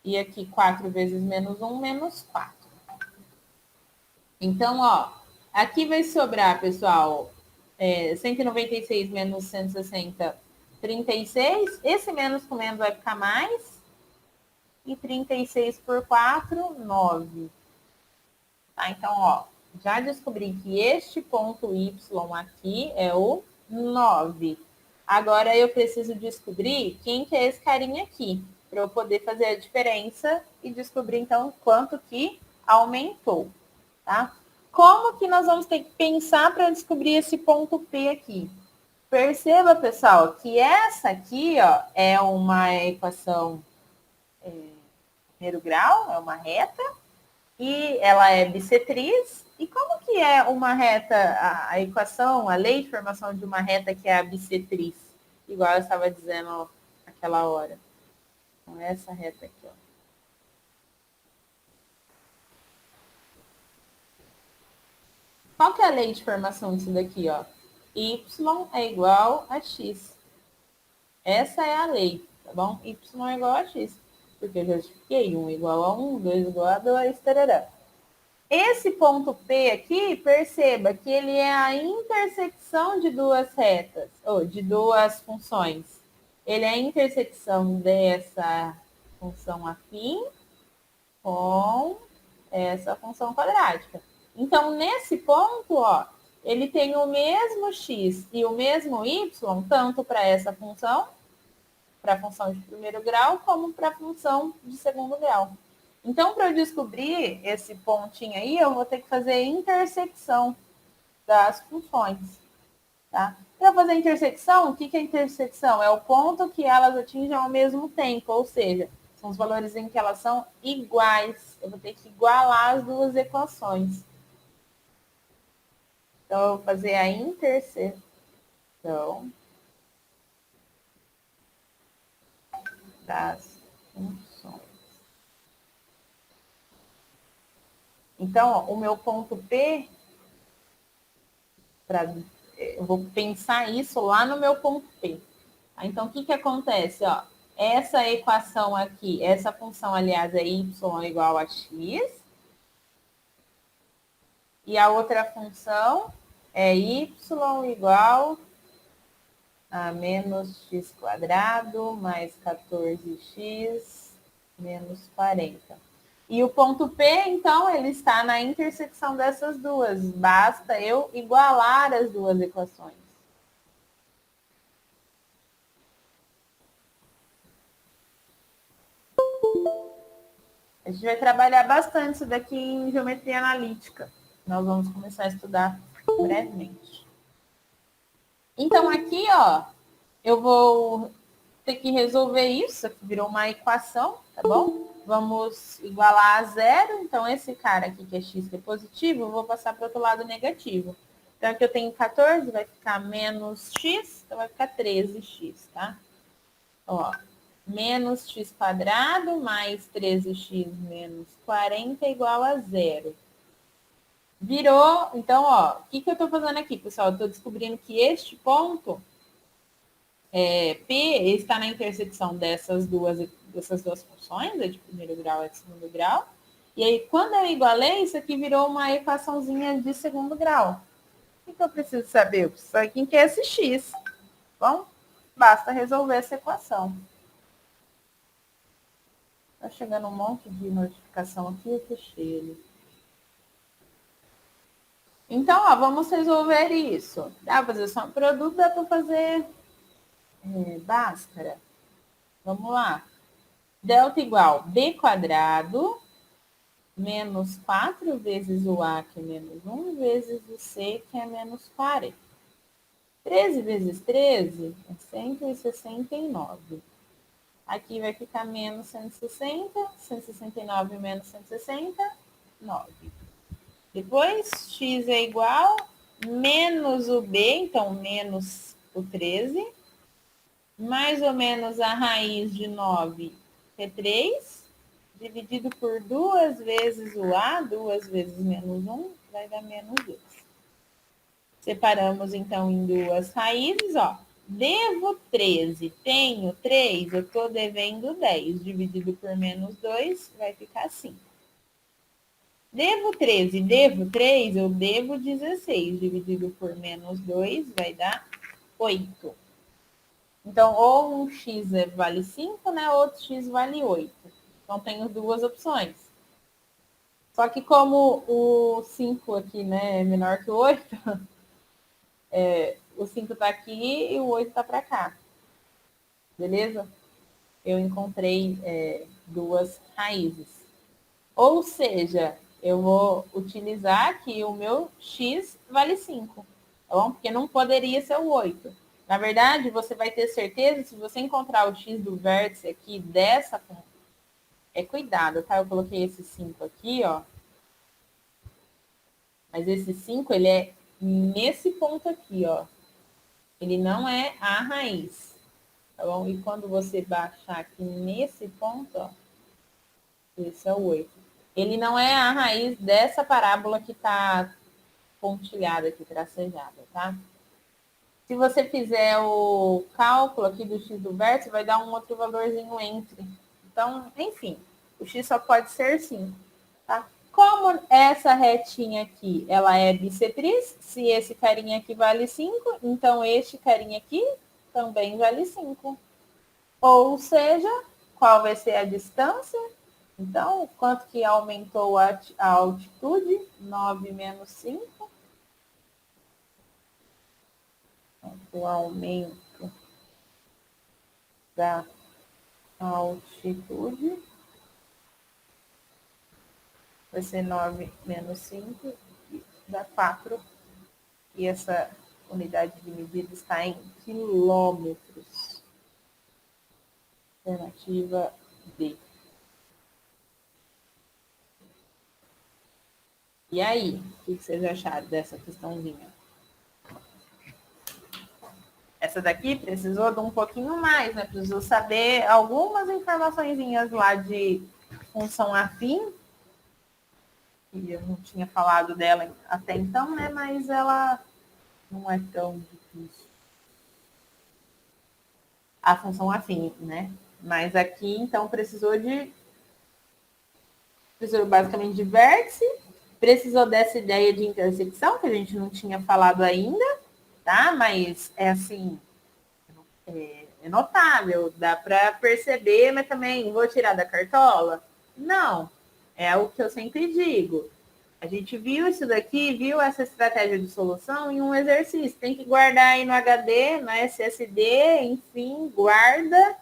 E aqui 4 vezes menos 1, menos 4. Então, ó, Aqui vai sobrar, pessoal, 196 menos 160, 36. Esse menos com menos vai ficar mais. E 36 por 4, 9. Tá? Então, ó, já descobri que este ponto Y aqui é o 9. Agora eu preciso descobrir quem que é esse carinha aqui, para eu poder fazer a diferença e descobrir, então, quanto que aumentou, tá? Como que nós vamos ter que pensar para descobrir esse ponto P aqui? Perceba, pessoal, que essa aqui, ó, é uma equação primeiro grau, é uma reta, e ela é bissetriz. E como que é uma reta, a equação, a lei de formação de uma reta que é a bissetriz? Igual eu estava dizendo naquela hora. Então, essa reta aqui, ó. Qual que é a lei de formação disso daqui, ó? Y é igual a x. Essa é a lei, tá bom? Y é igual a x. Porque eu já expliquei, 1 igual a 1, 2 igual a 2, tarará. Esse ponto P aqui, perceba que ele é a intersecção de duas retas, ou de duas funções. Ele é a intersecção dessa função afim com essa função quadrática. Então, nesse ponto, ó, ele tem o mesmo x e o mesmo y, tanto para essa função, para a função de primeiro grau, como para a função de segundo grau. Então, para eu descobrir esse pontinho aí, eu vou ter que fazer a intersecção das funções. Tá? Para fazer a intersecção, o que é intersecção? É o ponto que elas atingem ao mesmo tempo, ou seja, são os valores em que elas são iguais. Eu vou ter que igualar as duas equações. Então, eu vou fazer a interseção das funções. Então, ó, o meu ponto P, eu vou pensar isso lá no meu ponto P. Então, o que acontece? Ó, essa equação aqui, essa função, aliás, é y igual a x. E a outra função é y igual a menos x quadrado mais 14x menos 40. E o ponto P, então, ele está na intersecção dessas duas. Basta eu igualar as duas equações. A gente vai trabalhar bastante isso daqui em geometria analítica. Nós vamos começar a estudar brevemente. Então, aqui, ó, eu vou ter que resolver isso. Aqui virou uma equação, tá bom? Vamos igualar a zero. Então, esse cara aqui, que é x, que é positivo, eu vou passar para o outro lado negativo. Então, aqui eu tenho 14, vai ficar menos x, então vai ficar 13x, tá? Ó, menos x quadrado mais 13x menos 40 igual a zero. Virou, então, ó, o que eu estou fazendo aqui, pessoal? Eu estou descobrindo que este ponto, P, está na intersecção dessas duas funções, a de primeiro grau e a de segundo grau. E aí, quando eu igualei, isso aqui virou uma equaçãozinha de segundo grau. O que eu preciso saber? Eu preciso saber quem que é esse x. Bom, basta resolver essa equação. Tá chegando um monte de notificação aqui, eu fechei ele. Então, ó, vamos resolver isso. Dá para fazer só um produto, dá para fazer Bhaskara. Vamos lá. Delta igual b quadrado menos 4 vezes o a, que é menos 1, vezes o c, que é menos 40. 13 vezes 13 é 169. Aqui vai ficar menos 160, 169 menos 160, 9. Depois, x é igual menos o b, então menos o 13, mais ou menos a raiz de 9, que é 3, dividido por 2 vezes o a, 2 vezes menos 1, vai dar menos 2. Separamos, então, em duas raízes, ó. Devo 13, tenho 3, eu estou devendo 10. Dividido por menos 2, vai ficar 5. Devo 13, devo 3, eu devo 16. Dividido por menos 2 vai dar 8. Então, ou um x vale 5, né? Outro x vale 8. Então, tenho duas opções. Só que como o 5 aqui, né, é menor que o 8, o 5 está aqui e o 8 está para cá. Beleza? Eu encontrei duas raízes. Ou seja, eu vou utilizar que o meu x vale 5, tá bom? Porque não poderia ser o 8. Na verdade, você vai ter certeza, se você encontrar o x do vértice aqui dessa... cuidado, tá? Eu coloquei esse 5 aqui, ó. Mas esse 5, ele é nesse ponto aqui, ó. Ele não é a raiz, tá bom? E quando você baixar aqui nesse ponto, ó, esse é o 8. Ele não é a raiz dessa parábola que está pontilhada aqui, tracejada, tá? Se você fizer o cálculo aqui do x do vértice, vai dar um outro valorzinho entre. Então, enfim, o x só pode ser 5, tá? Como essa retinha aqui, ela é bissetriz, se esse carinha aqui vale 5, então este carinha aqui também vale 5. Ou seja, qual vai ser a distância? Então, quanto que aumentou a altitude? 9 menos 5. O aumento da altitude vai ser 9 menos 5, dá 4. E essa unidade de medida está em quilômetros. Alternativa D. E aí, o que vocês acharam dessa questãozinha? Essa daqui precisou de um pouquinho mais, né? Precisou saber algumas informaçõezinhas lá de função afim, que eu não tinha falado dela até então, né? Mas ela não é tão difícil. A função afim, né? Mas aqui, então, precisou basicamente de vértice, precisou dessa ideia de intersecção, que a gente não tinha falado ainda, tá? Mas é assim, é notável, dá para perceber, mas também vou tirar da cartola? Não, é o que eu sempre digo. A gente viu isso daqui, viu essa estratégia de solução em um exercício. Tem que guardar aí no HD, no SSD, enfim, guarda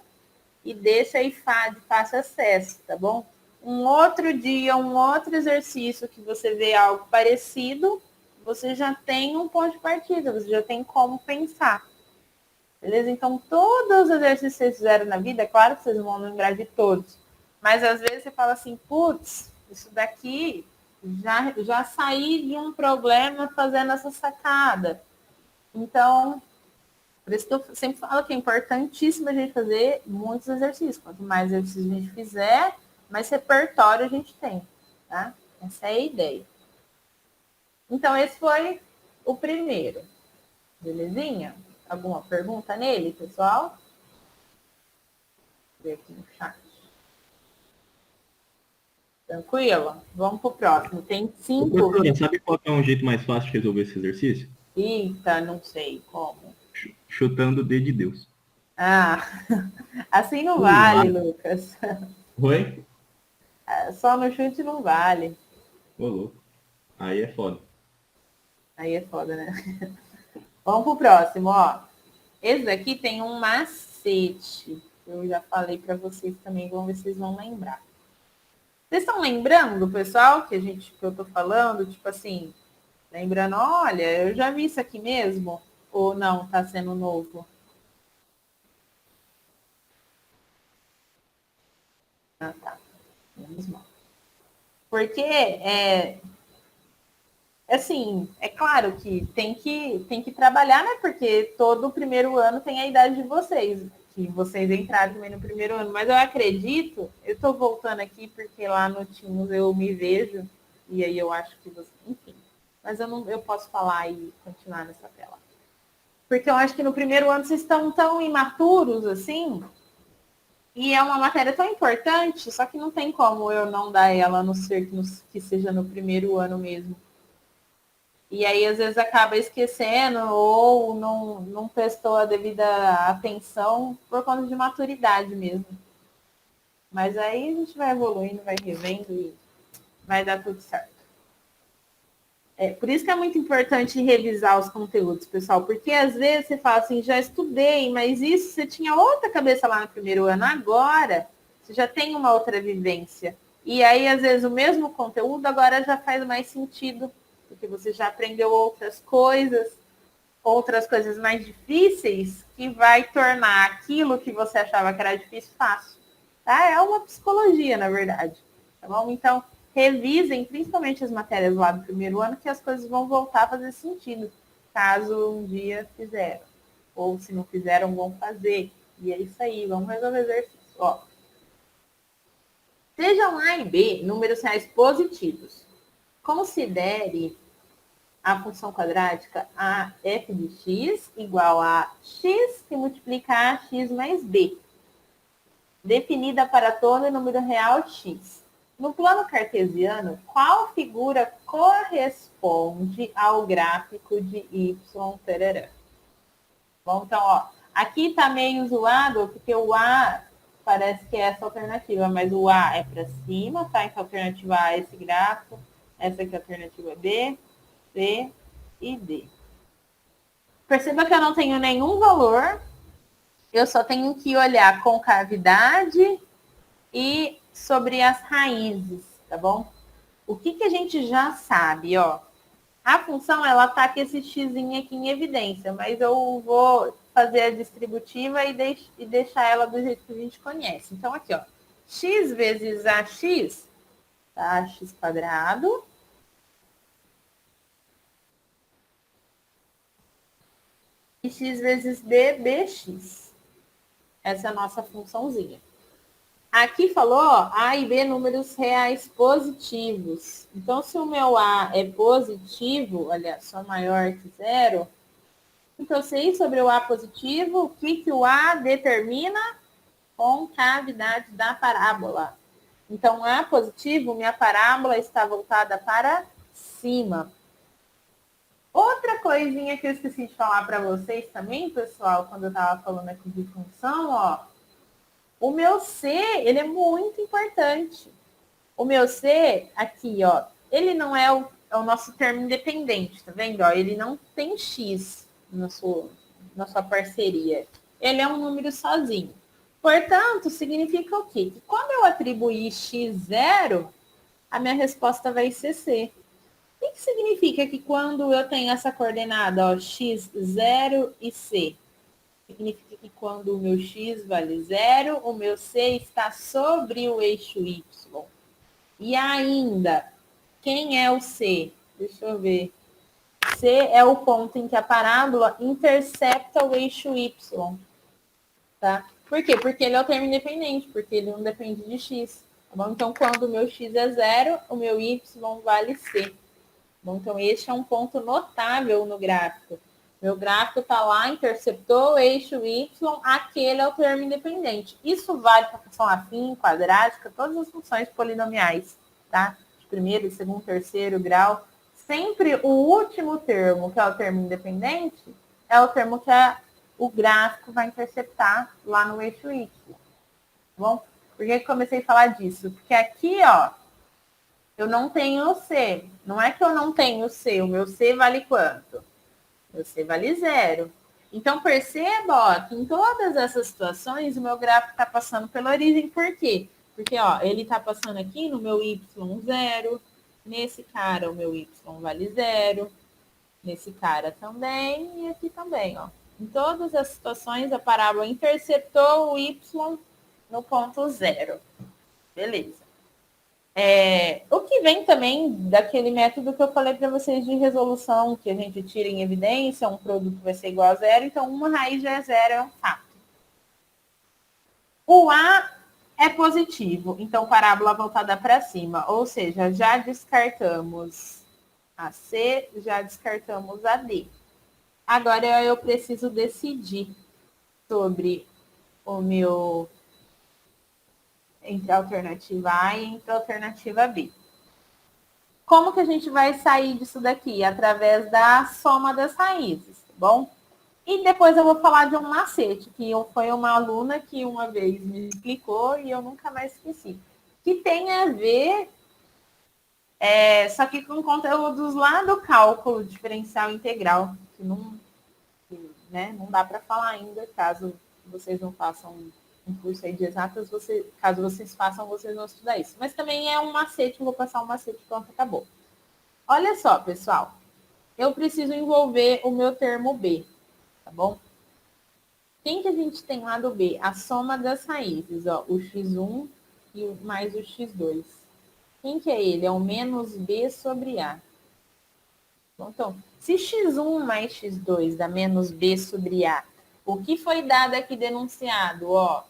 e deixa aí de fácil acesso, tá bom? Um outro dia, um outro exercício que você vê algo parecido, você já tem um ponto de partida, você já tem como pensar. Beleza? Então, todos os exercícios que vocês fizeram na vida, é claro que vocês vão lembrar de todos. Mas às vezes você fala assim, putz, isso daqui já saí de um problema fazendo essa sacada. Então, por isso que eu sempre falo que é importantíssimo a gente fazer muitos exercícios. Quanto mais exercícios a gente fizer, mais repertório a gente tem. Tá? Essa é a ideia. Então, esse foi o primeiro. Belezinha? Alguma pergunta nele, pessoal? Vou ver aqui no chat. Tranquilo? Vamos pro próximo. Tem 5. Professora, sabe qual é um jeito mais fácil de resolver esse exercício? Eita, não sei como. Chutando o dedo de Deus. Ah, assim não vale, Lucas. Oi? Só no chute não vale. Ô, louco. Aí é foda. Aí é foda, né? Vamos pro próximo, ó. Esse daqui tem um macete. Eu já falei para vocês também, vamos ver se vocês vão lembrar. Vocês estão lembrando, pessoal, que eu tô falando? Tipo assim, lembrando, olha, eu já vi isso aqui mesmo? Ou não, tá sendo novo? Ah, tá. Menos mal. Porque, assim, é claro que tem que trabalhar, né? Porque todo o primeiro ano tem a idade de vocês, que vocês entraram também no primeiro ano. Mas eu acredito, eu tô voltando aqui porque lá no Teams eu me vejo, e aí eu acho que você, enfim. Mas eu posso falar e continuar nessa tela. Porque eu acho que no primeiro ano vocês estão tão imaturos, assim, E é uma matéria tão importante, só que não tem como eu não dar ela, a não ser que seja no primeiro ano mesmo. E aí, às vezes, acaba esquecendo ou não prestou a devida atenção por conta de maturidade mesmo. Mas aí a gente vai evoluindo, vai revendo e vai dar tudo certo. Por isso que é muito importante revisar os conteúdos, pessoal, porque às vezes você fala assim, já estudei, mas isso você tinha outra cabeça lá no primeiro ano, agora você já tem uma outra vivência. E aí, às vezes, o mesmo conteúdo agora já faz mais sentido, porque você já aprendeu outras coisas mais difíceis, que vai tornar aquilo que você achava que era difícil fácil. Tá? É uma psicologia, na verdade. Tá bom? Então, revisem principalmente as matérias lá do primeiro ano, que as coisas vão voltar a fazer sentido, caso um dia fizeram. Ou se não fizeram, vão fazer. E é isso aí, vamos resolver exercício. Ó. Sejam A e B números reais positivos. Considere a função quadrática a f de x igual a x que multiplica a x mais b, definida para todo número real x. No plano cartesiano, qual figura corresponde ao gráfico de y? Tarará. Bom, então, ó, aqui está meio zoado, porque o A parece que é essa alternativa, mas o A é para cima, tá? Então, a alternativa A é esse gráfico, essa aqui é a alternativa B, C e D. Perceba que eu não tenho nenhum valor, eu só tenho que olhar concavidade e sobre as raízes, tá bom? O que a gente já sabe, ó? A função, ela tá com esse x aqui em evidência, mas eu vou fazer a distributiva e deixar ela do jeito que a gente conhece. Então, aqui, ó, x vezes ax, tá? X quadrado, e x vezes b, bx. Essa é a nossa funçãozinha. Aqui falou ó, A e B números reais positivos. Então, se o meu A é positivo, olha, só maior que zero, então eu sei sobre o A positivo, o que o A determina? Concavidade da parábola. Então, A positivo, minha parábola está voltada para cima. Outra coisinha que eu esqueci de falar para vocês também, pessoal, quando eu estava falando aqui de função, ó, o meu C, ele é muito importante. O meu C, aqui, ó, ele não é o nosso termo independente, tá vendo? Ó, ele não tem X na sua parceria. Ele é um número sozinho. Portanto, significa o quê? Que quando eu atribuir X zero, a minha resposta vai ser C. O que significa que quando eu tenho essa coordenada, ó, X, 0 e C, significa que quando o meu x vale zero, o meu c está sobre o eixo y. E ainda, quem é o c? Deixa eu ver. C é o ponto em que a parábola intercepta o eixo y. Tá? Por quê? Porque ele é o termo independente, porque ele não depende de x. Tá bom? Então, quando o meu x é zero, o meu y vale c. Bom, então, este é um ponto notável no gráfico. Meu gráfico está lá, interceptou o eixo y, aquele é o termo independente. Isso vale para função afim, quadrática, todas as funções polinomiais, tá? De primeiro, segundo, terceiro grau. Sempre o último termo, que é o termo independente, é o termo que o gráfico vai interceptar lá no eixo y. Tá bom? Por que comecei a falar disso? Porque aqui, ó, eu não tenho o C. Não é que eu não tenho o C. O meu C vale quanto? O meu C vale zero. Então, perceba ó, que em todas essas situações, o meu gráfico está passando pela origem. Por quê? Porque ó, ele está passando aqui no meu Y zero. Nesse cara, o meu Y vale zero. Nesse cara também. E aqui também. Ó. Em todas as situações, a parábola interceptou o Y no ponto zero. Beleza. O que vem também daquele método que eu falei para vocês de resolução, que a gente tira em evidência, um produto vai ser igual a zero, então uma raiz já é zero, é um fato. O A é positivo, então parábola voltada para cima, ou seja, já descartamos a C, já descartamos a D. Agora eu preciso decidir sobre o meu entre a alternativa A e entre a alternativa B. Como que a gente vai sair disso daqui? Através da soma das raízes, tá bom? E depois eu vou falar de um macete, que foi uma aluna que uma vez me explicou e eu nunca mais esqueci. Que tem a ver, só que com conteúdos lá do cálculo diferencial integral, não dá para falar ainda, caso vocês não façam um curso aí de exatas, caso vocês façam, vocês vão estudar isso. Mas também é um macete, eu vou passar um macete, pronto, acabou. Olha só, pessoal, eu preciso envolver o meu termo B, tá bom? Quem que a gente tem lá do B? A soma das raízes, ó, o x1 e mais o x2. Quem que é ele? É o menos B sobre A. Bom, então, se x1 mais x2 dá menos B sobre A, o que foi dado aqui denunciado? Ó,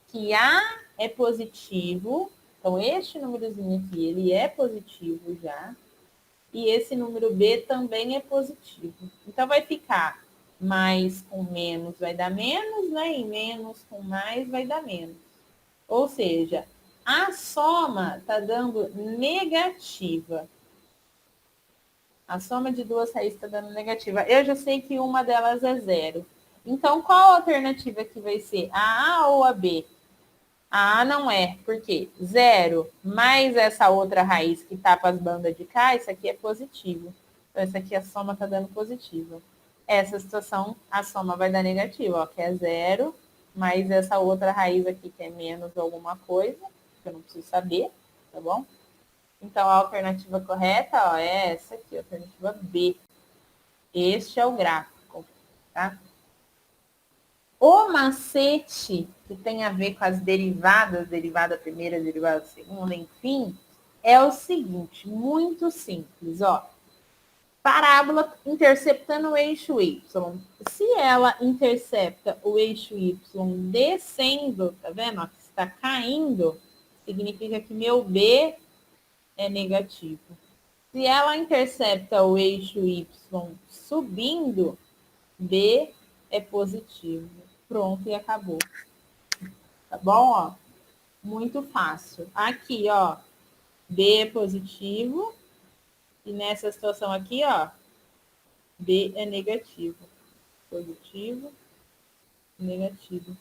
que A é positivo, então este númerozinho aqui, ele é positivo já, e esse número B também é positivo. Então, vai ficar mais com menos vai dar menos, né? E menos com mais vai dar menos. Ou seja, a soma está dando negativa. A soma de duas raízes está dando negativa. Eu já sei que uma delas é zero. Então, qual a alternativa que vai ser? A A ou a B? A A não é, porque zero mais essa outra raiz que está para as bandas de cá, isso aqui é positivo. Então, essa aqui a soma está dando positiva. Essa situação, a soma vai dar negativa, ó, que é zero, mais essa outra raiz aqui que é menos alguma coisa, que eu não preciso saber, tá bom? Então, a alternativa correta, ó, é essa aqui, a alternativa B. Este é o gráfico, tá? O macete, que tem a ver com as derivadas, derivada primeira, derivada segunda, enfim, é o seguinte, muito simples, ó. Parábola interceptando o eixo Y. Se ela intercepta o eixo Y descendo, tá vendo? Ó, que está caindo, significa que meu B é negativo. Se ela intercepta o eixo Y subindo, B é positivo. Pronto, e acabou. Tá bom? Ó, muito fácil. Aqui, ó, B é positivo. E nessa situação aqui, ó, B é negativo. Positivo, negativo.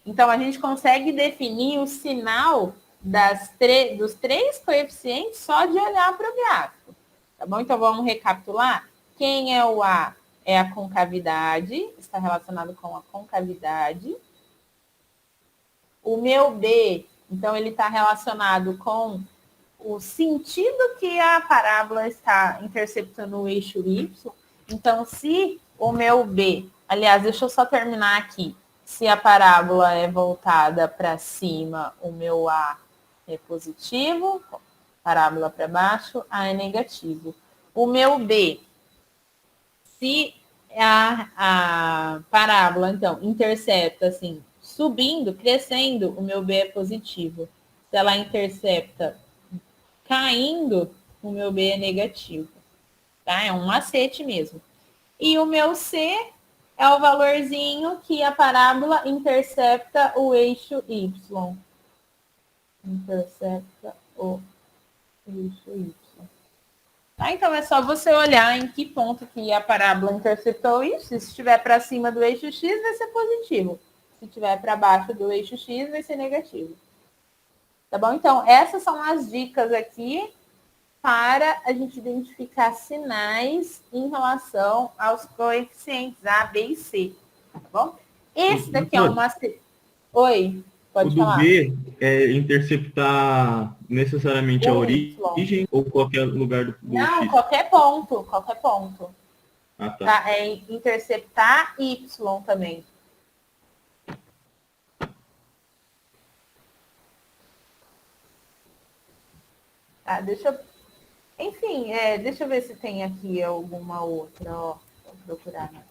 Então, a gente consegue definir o sinal dos três coeficientes só de olhar para o gráfico. Tá bom? Então, vamos recapitular. Quem é o A? É a concavidade, está relacionado com a concavidade. O meu B, então, ele está relacionado com o sentido que a parábola está interceptando o eixo Y. Então, se o meu B, aliás, deixa eu só terminar aqui. Se a parábola é voltada para cima, o meu A é positivo, parábola para baixo, A é negativo. O meu B, se a parábola, então, intercepta, assim, subindo, crescendo, o meu B é positivo. Se ela intercepta caindo, o meu B é negativo. Tá? É um macete mesmo. E o meu C é o valorzinho que a parábola intercepta o eixo Y. Intercepta o eixo Y. Tá? Então, é só você olhar em que ponto que a parábola interceptou isso. Se estiver para cima do eixo X, vai ser positivo. Se estiver para baixo do eixo X, vai ser negativo. Tá bom? Então, essas são as dicas aqui para a gente identificar sinais em relação aos coeficientes A, B e C. Tá bom? Esse daqui é uma... Oi, pode o do falar. B é interceptar necessariamente a O Y. origem ou qualquer lugar do Não, X? qualquer ponto, qualquer ponto. Ah, tá. Tá? É interceptar Y também. Tá, deixa eu... Enfim, deixa eu ver se tem aqui alguma outra, ó. Vou procurar, né?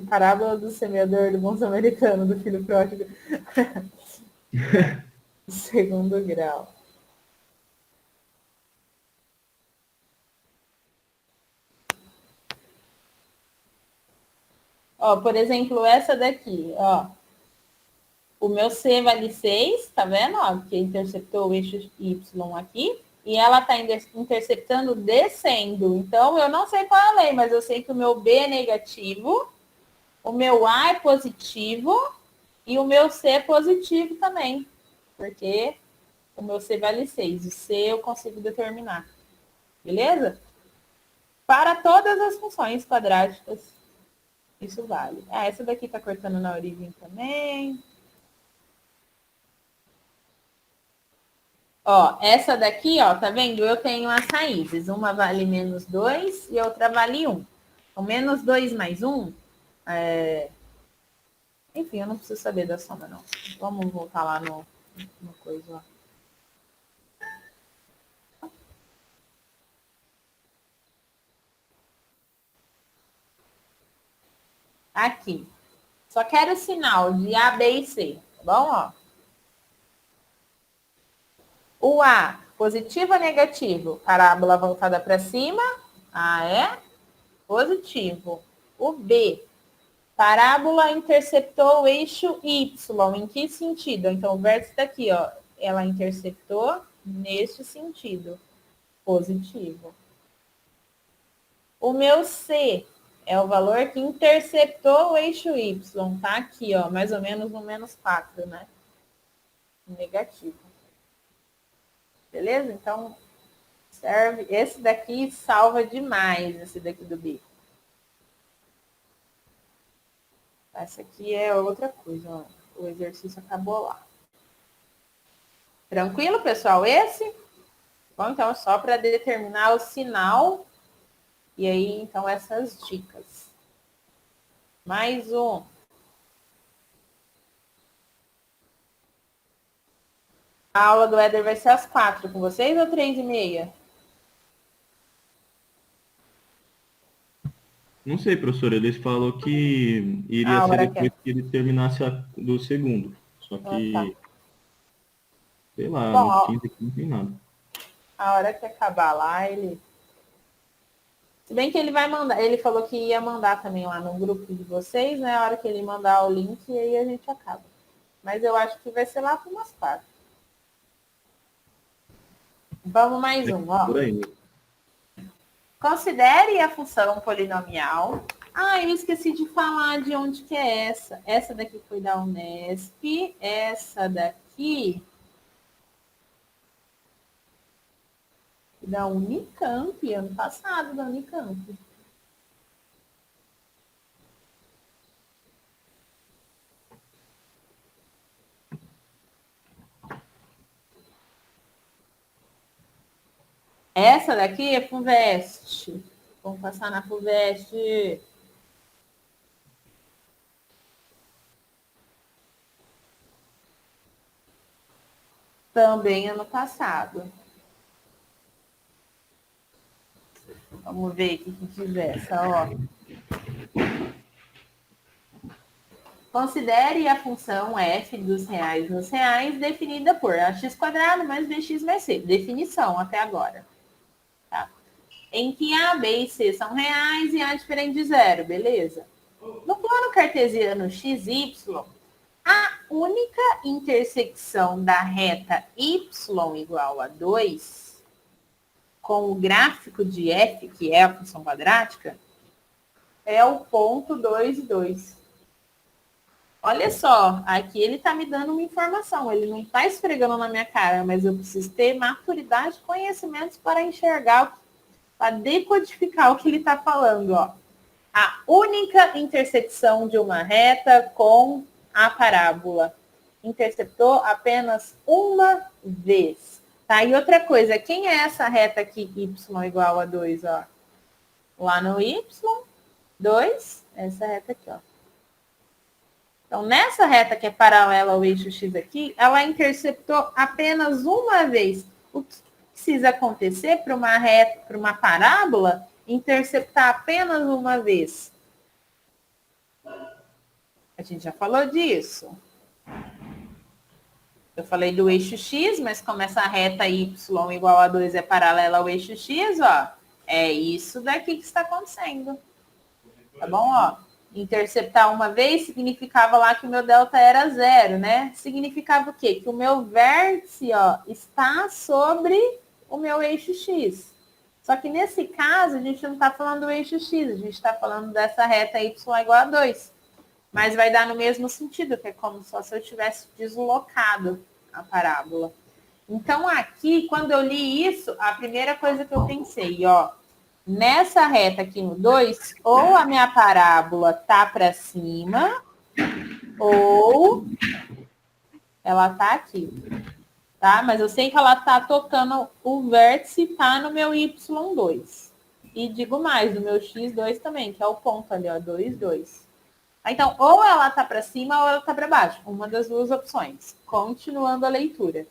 Parábola do semeador do bom samaritano, do filho pródigo. Segundo grau. Ó, por exemplo, essa daqui, ó. O meu C vale 6, tá vendo? Ó, porque interceptou o eixo Y aqui. E ela está interceptando descendo. Então, eu não sei qual é a lei, mas eu sei que o meu B é negativo, o meu A é positivo e o meu C é positivo também. Porque o meu C vale 6. O C eu consigo determinar. Beleza? Para todas as funções quadráticas, isso vale. Ah, essa daqui está cortando na origem também. Ó, essa daqui, ó, tá vendo? Eu tenho as raízes. Uma vale menos 2 e outra vale 1. Então, menos 2 mais 1, enfim, eu não preciso saber da soma, não. Vamos voltar lá no coisa, ó. Aqui. Só quero o sinal de A, B e C, tá bom? Ó. O A, positivo ou negativo? Parábola voltada para cima. A é positivo. O B, parábola interceptou o eixo Y. Em que sentido? Então, o vértice daqui, ó. Ela interceptou neste sentido. Positivo. O meu C é o valor que interceptou o eixo Y. Tá aqui, ó. Mais ou menos no menos 4, né? Negativo. Beleza? Então, serve. Esse daqui salva demais, esse daqui do B. Essa aqui é outra coisa, ó. O exercício acabou lá. Tranquilo, pessoal? Esse? Bom, então, só para determinar o sinal. E aí, então, essas dicas. Mais um. A aula do Éder vai ser às 4 com vocês ou 3h30? Não sei, professor. Eles falou que iria ser depois que ele terminasse do segundo. Só que, sei lá, bom, no 15 aqui não tem nada. A hora que acabar lá, ele... Se bem que ele vai mandar, ele falou que ia mandar também lá no grupo de vocês, né? A hora que ele mandar o link, e aí a gente acaba. Mas eu acho que vai ser lá para umas 4. Vamos mais um, ó. Por aí. Considere a função polinomial. Ah, eu esqueci de falar de onde que é essa. Essa daqui foi da Unesp. Essa daqui da Unicamp, ano passado da Unicamp. Essa daqui é FUVEST. Vamos passar na FUVEST. Também ano passado. Vamos ver o que tivesse, ó. Considere a função f dos reais nos reais definida por ax² mais bx mais c. Definição até agora. Tá? Em que a, b e c são reais e a diferente de zero, beleza? No plano cartesiano xy, a única intersecção da reta y igual a 2 com o gráfico de f, que é a função quadrática, é o ponto 2 e 2. Olha só, aqui ele está me dando uma informação, ele não está esfregando na minha cara, mas eu preciso ter maturidade e conhecimentos para enxergar, para decodificar o que ele está falando. Ó. A única intersecção de uma reta com a parábola. Interceptou apenas uma vez. Tá? E outra coisa, quem é essa reta aqui, y igual a 2? Ó? Lá no y, 2, essa reta aqui, ó. Então, nessa reta que é paralela ao eixo x aqui, ela interceptou apenas uma vez. O que precisa acontecer para uma reta, para uma parábola, interceptar apenas uma vez? A gente já falou disso. Eu falei do eixo x, mas como essa reta y igual a 2 é paralela ao eixo x, ó, é isso daqui que está acontecendo. Tá bom, ó? interceptar uma vez, significava lá que o meu delta era 0, né? Significava o quê? Que o meu vértice, ó, está sobre o meu eixo X. Só que nesse caso, a gente não está falando do eixo X, a gente está falando dessa reta y igual a 2. Mas vai dar no mesmo sentido, que é como só se eu tivesse deslocado a parábola. Então, aqui, quando eu li isso, a primeira coisa que eu pensei, ó, nessa reta aqui no 2, ou a minha parábola tá para cima, ou ela tá aqui, tá? Mas eu sei que ela tá tocando o vértice, tá no meu y2. E digo mais, no meu x2 também, que é o ponto ali, ó, 2, 2. Então, ou ela tá para cima ou ela tá para baixo. Uma das duas opções. Continuando a leitura.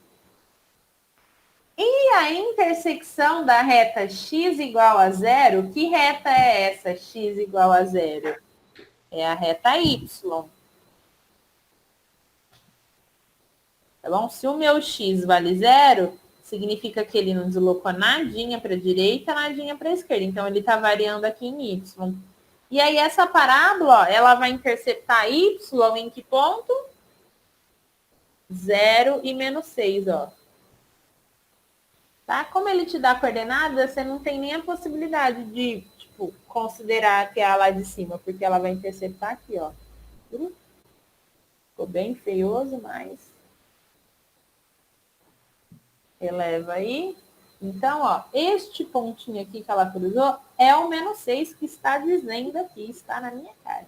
E a intersecção da reta x igual a 0, que reta é essa, x igual a 0? É a reta y. Tá bom? Se o meu x vale 0, significa que ele não deslocou nadinha para a direita, nadinha para a esquerda. Então, ele está variando aqui em y. E aí, essa parábola, ó, ela vai interceptar y em que ponto? 0 e menos 6, ó. Tá? Como ele te dá coordenada, você não tem nem a possibilidade de, tipo, considerar que é a lá de cima, porque ela vai interceptar aqui, ó. Ficou bem feioso, mas eleva aí. Então, ó, este pontinho aqui que ela cruzou é o menos 6 que está dizendo aqui, está na minha cara.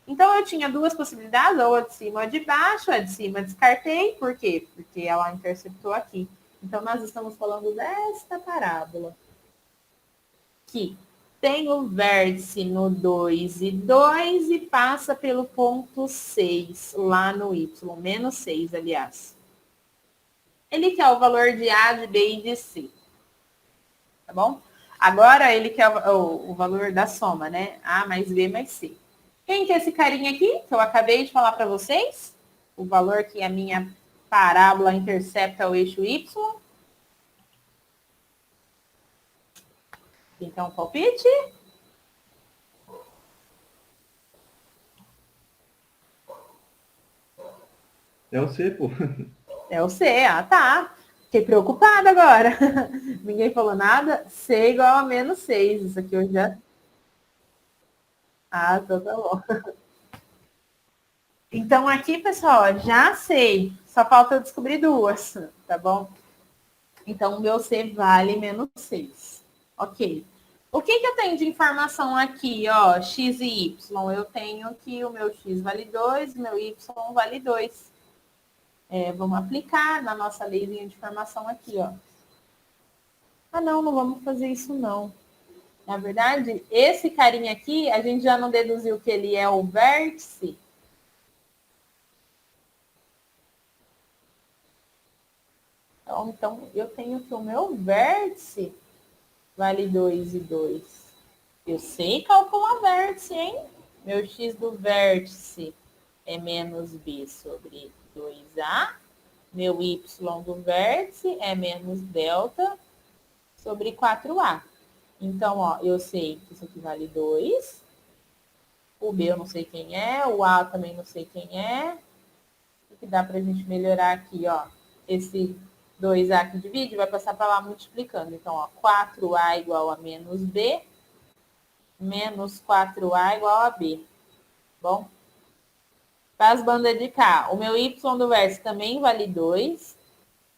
Então, eu tinha duas possibilidades, ou a de cima ou a de baixo. A de cima descartei, por quê? Porque ela interceptou aqui. Então, nós estamos falando desta parábola, que tem o vértice no 2 e 2 e passa pelo ponto 6, lá no y, menos 6, aliás. Ele quer o valor de A, de B e de C. Tá bom? Agora, ele quer o valor da soma, né? A mais B mais C. Quem que é esse carinha aqui, que eu acabei de falar para vocês? O valor que a minha parábola intercepta o eixo y. Então, palpite. É o C, pô. É o C, ah, tá. Fiquei preocupada agora. Ninguém falou nada. C igual a menos 6. Isso aqui eu já... Ah, então tá bom. Então, aqui, pessoal, já sei. Só falta eu descobrir duas, tá bom? Então, o meu C vale menos 6. Ok. O que eu tenho de informação aqui, ó, x e y? Eu tenho que o meu x vale 2, o meu y vale 2. Vamos aplicar na nossa leizinha de informação aqui, ó. Ah, não vamos fazer isso, não. Na verdade, esse carinha aqui, a gente já não deduziu que ele é o vértice. Então, eu tenho que o meu vértice vale 2 e 2. Eu sei calcular vértice, hein? Meu x do vértice é menos b sobre 2a. Meu y do vértice é menos delta sobre 4a. Então, ó, eu sei que isso aqui vale 2. O b eu não sei quem é, o a também não sei quem é. O que dá pra gente melhorar aqui, ó? Esse 2a que divide vai passar para lá multiplicando. Então, ó, 4a igual a menos b, menos 4a igual a b. Bom? Para as bandas de cá, o meu y do vértice também vale 2.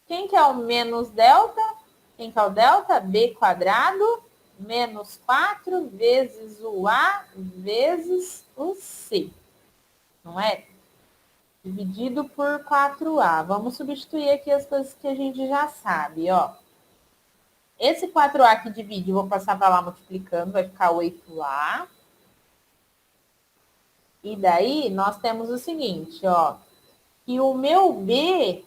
Quem que é o menos delta? Quem que é o delta? B quadrado menos 4 vezes o A vezes o C. Não é? Dividido por 4A. Vamos substituir aqui as coisas que a gente já sabe, ó. Esse 4A que divide, vou passar para lá multiplicando, vai ficar 8A. E daí, nós temos o seguinte, ó. Que o meu B,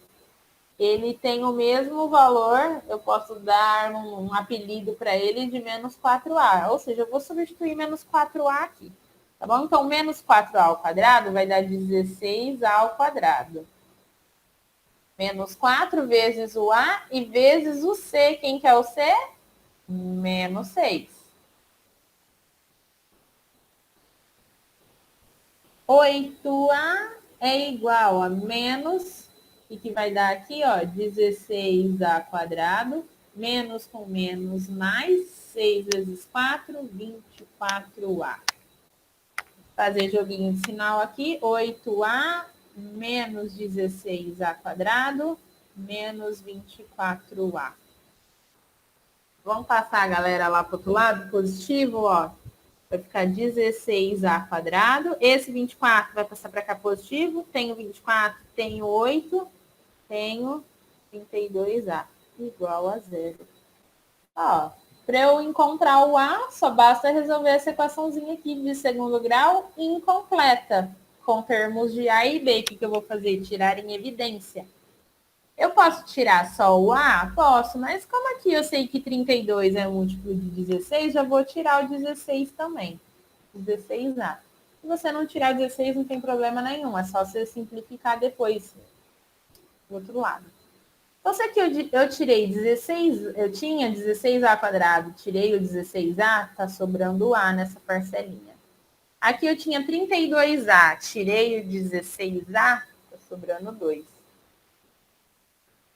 ele tem o mesmo valor, eu posso dar um apelido para ele de menos 4A. Ou seja, eu vou substituir menos 4A aqui. Tá bom? Então, menos 4A ao quadrado vai dar 16A ao quadrado. Menos 4 vezes o A e vezes o C. Quem que é o C? Menos 6. 8A é igual a menos, o que vai dar aqui, ó, 16A quadrado, menos com menos mais, 6 vezes 4, 24A. Fazer joguinho de sinal aqui, 8A menos 16A quadrado, menos 24A. Vamos passar a galera lá para o outro lado, positivo, ó. Vai ficar 16A quadrado. Esse 24 vai passar para cá positivo. Tenho 24, tenho 8, tenho 32A igual a zero. Ó, para eu encontrar o A, só basta resolver essa equaçãozinha aqui de segundo grau incompleta, com termos de A e B. O que eu vou fazer? Tirar em evidência. Eu posso tirar só o A? Posso, mas como aqui eu sei que 32 é múltiplo de 16, já vou tirar o 16 também. 16A. Se você não tirar 16, não tem problema nenhum. É só você simplificar depois. Do outro lado. Então, se aqui eu tirei 16, eu tinha 16A quadrado, tirei o 16A, tá sobrando o A nessa parcelinha. Aqui eu tinha 32A, tirei o 16A, tá sobrando 2.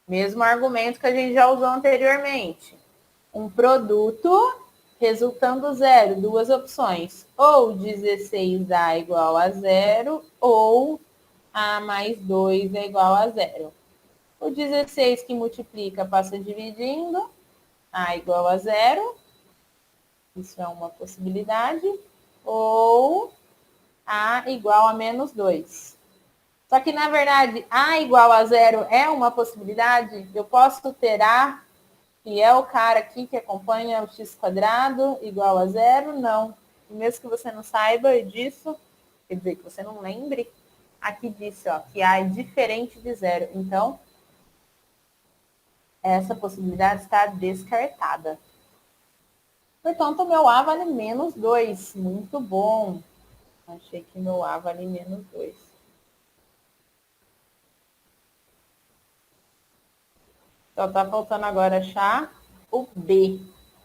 Mesmo argumento que a gente já usou anteriormente. Um produto resultando zero, duas opções. Ou 16A igual a zero, ou A mais 2 é igual a zero. O 16 que multiplica passa dividindo, A igual a zero. Isso é uma possibilidade. Ou A igual a menos 2. Só que, na verdade, A igual a zero é uma possibilidade. Eu posso ter A, que é o cara aqui que acompanha o x quadrado, igual a zero? Não. E mesmo que você não saiba disso, quer dizer, que você não lembre, aqui disse, ó, que A é diferente de zero. Então, essa possibilidade está descartada. Portanto, meu A vale menos 2. Muito bom. Achei que meu A vale menos 2. Só tá faltando agora achar o B,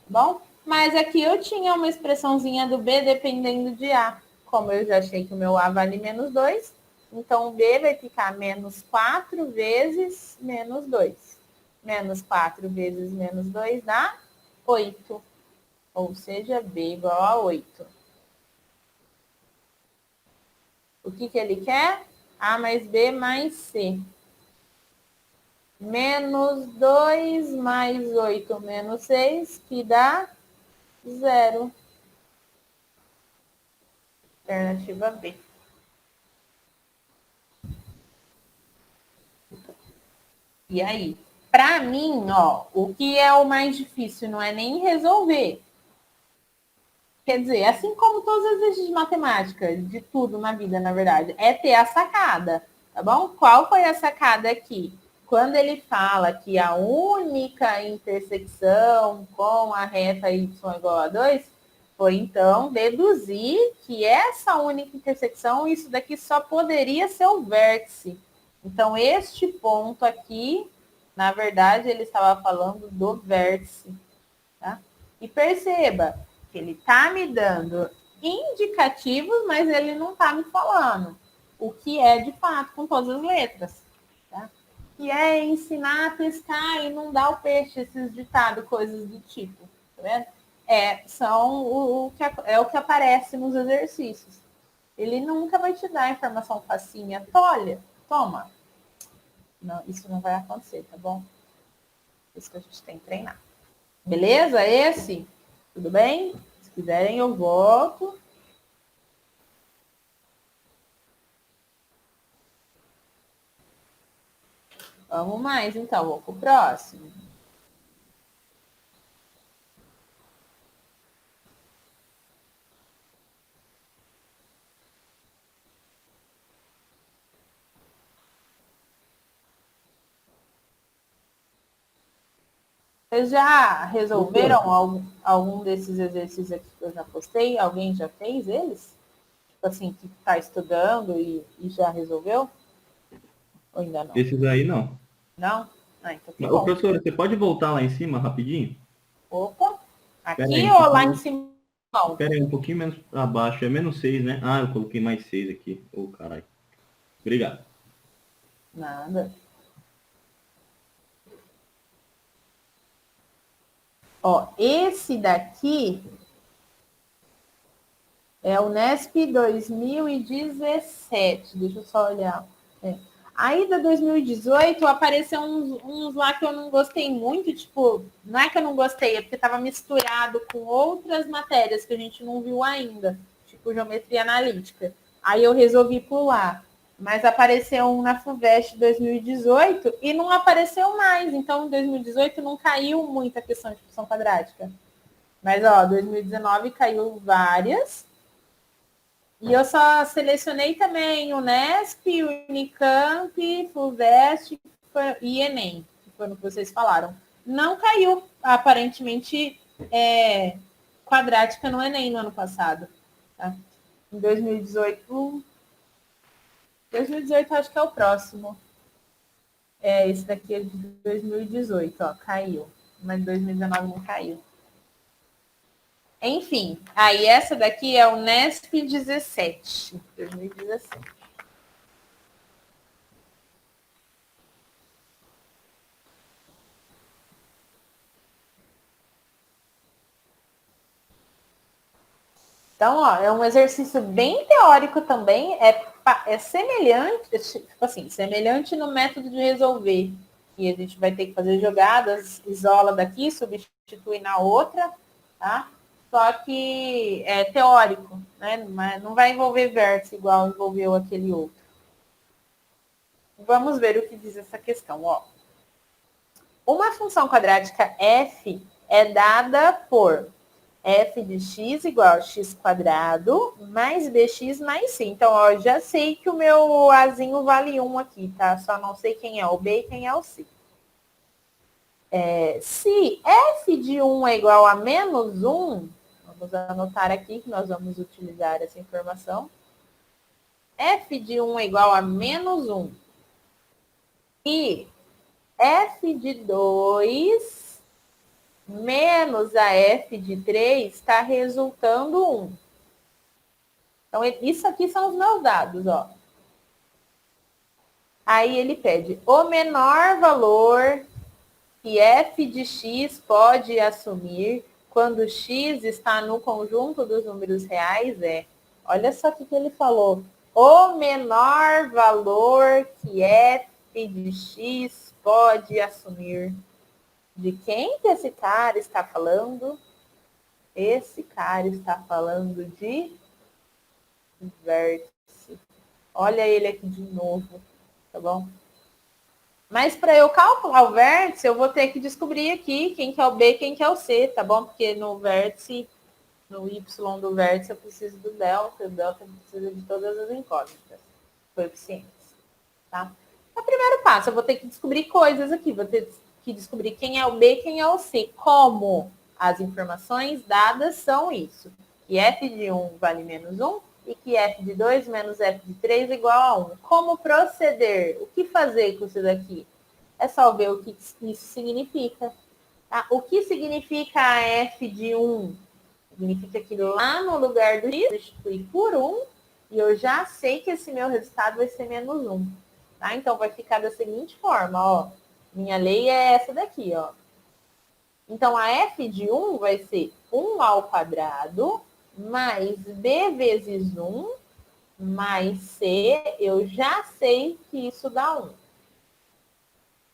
bom? Mas aqui eu tinha uma expressãozinha do B dependendo de A. Como eu já achei que o meu A vale menos 2, então o B vai ficar menos 4 vezes menos 2. Menos 4 vezes menos 2 dá 8. Ou seja, B igual a 8. O que ele quer? A mais B mais C. Menos 2 mais 8 menos 6, que dá 0. Alternativa B. E aí? Para mim, ó, o que é o mais difícil não é nem resolver. Quer dizer, assim como todos os exercícios de matemática, de tudo na vida, na verdade, é ter a sacada, tá bom? Qual foi a sacada aqui? Quando ele fala que a única intersecção com a reta y igual a 2, foi então deduzir que essa única intersecção, isso daqui só poderia ser o vértice. Então, este ponto aqui, na verdade, ele estava falando do vértice. Tá? E perceba que ele está me dando indicativos, mas ele não está me falando o que é de fato com todas as letras. Tá? Que é ensinar a pescar e não dar o peixe, esses ditados, coisas do tipo. Tá vendo? São o que aparece nos exercícios. Ele nunca vai te dar informação facinha. Olha, toma. Não, isso não vai acontecer, tá bom? Isso que a gente tem que treinar. Beleza? Esse? Tudo bem? Se quiserem, eu volto. Vamos mais, então. Vou pro próximo. Vocês já resolveram algum desses exercícios aqui que eu já postei? Alguém já fez eles? Tipo assim, que está estudando e já resolveu? Ou ainda não? Esses aí não. Não? Ah, então tá Ô, bom. professora, você pode voltar lá em cima rapidinho? Opa! Aqui Pera aí, ou lá em cima? Espera aí, um pouquinho menos abaixo. É -6, né? Ah, eu coloquei mais 6 aqui. Ô, caralho. Obrigado. Nada. Ó, esse daqui é o Nesp 2017. Deixa eu só olhar. Aí da 2018 apareceu uns lá que eu não gostei muito, tipo, não é que eu não gostei, é porque estava misturado com outras matérias que a gente não viu ainda, tipo geometria analítica. Aí eu resolvi pular. Mas apareceu um na FUVEST 2018 e não apareceu mais. Então, em 2018 não caiu muito a questão de função quadrática. Mas, ó, 2019 caiu várias. E eu só selecionei também o Unesp, Unicamp, FUVEST e Enem, que foram o que vocês falaram. Não caiu, aparentemente, quadrática no Enem no ano passado. Tá? Em 2018 acho que é o próximo. Esse daqui é de 2018, ó, caiu. Mas 2019 não caiu. Enfim, aí essa daqui é o Nesp 17, 2017. Então, ó, é um exercício bem teórico também, é semelhante, tipo assim, semelhante no método de resolver. E a gente vai ter que fazer jogadas, isola daqui, substitui na outra, tá? Só que é teórico, né? Não vai envolver vértice igual envolveu aquele outro. Vamos ver o que diz essa questão, ó. Uma função quadrática f é dada por f de x igual a x quadrado mais bx mais c. Então, ó, já sei que o meu azinho vale 1 aqui, tá? Só não sei quem é o b e quem é o c. Se f de 1 é igual a menos 1, vamos anotar aqui que nós vamos utilizar essa informação. F de 1 é igual a menos 1 e f de 2 menos a f de 3 está resultando 1. Então, isso aqui são os meus dados, ó. Aí ele pede o menor valor que f de x pode assumir quando x está no conjunto dos números reais é. Olha só o que ele falou. O menor valor que f de x pode assumir. De quem que esse cara está falando? Esse cara está falando de vértice. Olha ele aqui de novo, tá bom? Mas para eu calcular o vértice, eu vou ter que descobrir aqui quem que é o B e quem que é o C, tá bom? Porque no vértice, no Y do vértice, eu preciso do delta, o delta precisa de todas as incógnitas, coeficientes, tá? No primeiro passo, eu vou ter que descobrir coisas aqui, vou ter que descobrir quem é o B e quem é o C. Como as informações dadas são isso, que f de 1 vale menos 1, e que f de 2 menos f de 3 é igual a 1. Como proceder? O que fazer com isso daqui? É só ver o que isso significa. Tá? O que significa a f de 1? Significa que lá no lugar do x, eu substitui por 1, e eu já sei que esse meu resultado vai ser menos 1. Tá? Então, vai ficar da seguinte forma, ó. Minha lei é essa daqui, ó. Então, a f de 1 vai ser 1 ao quadrado mais b vezes 1 mais c, eu já sei que isso dá 1.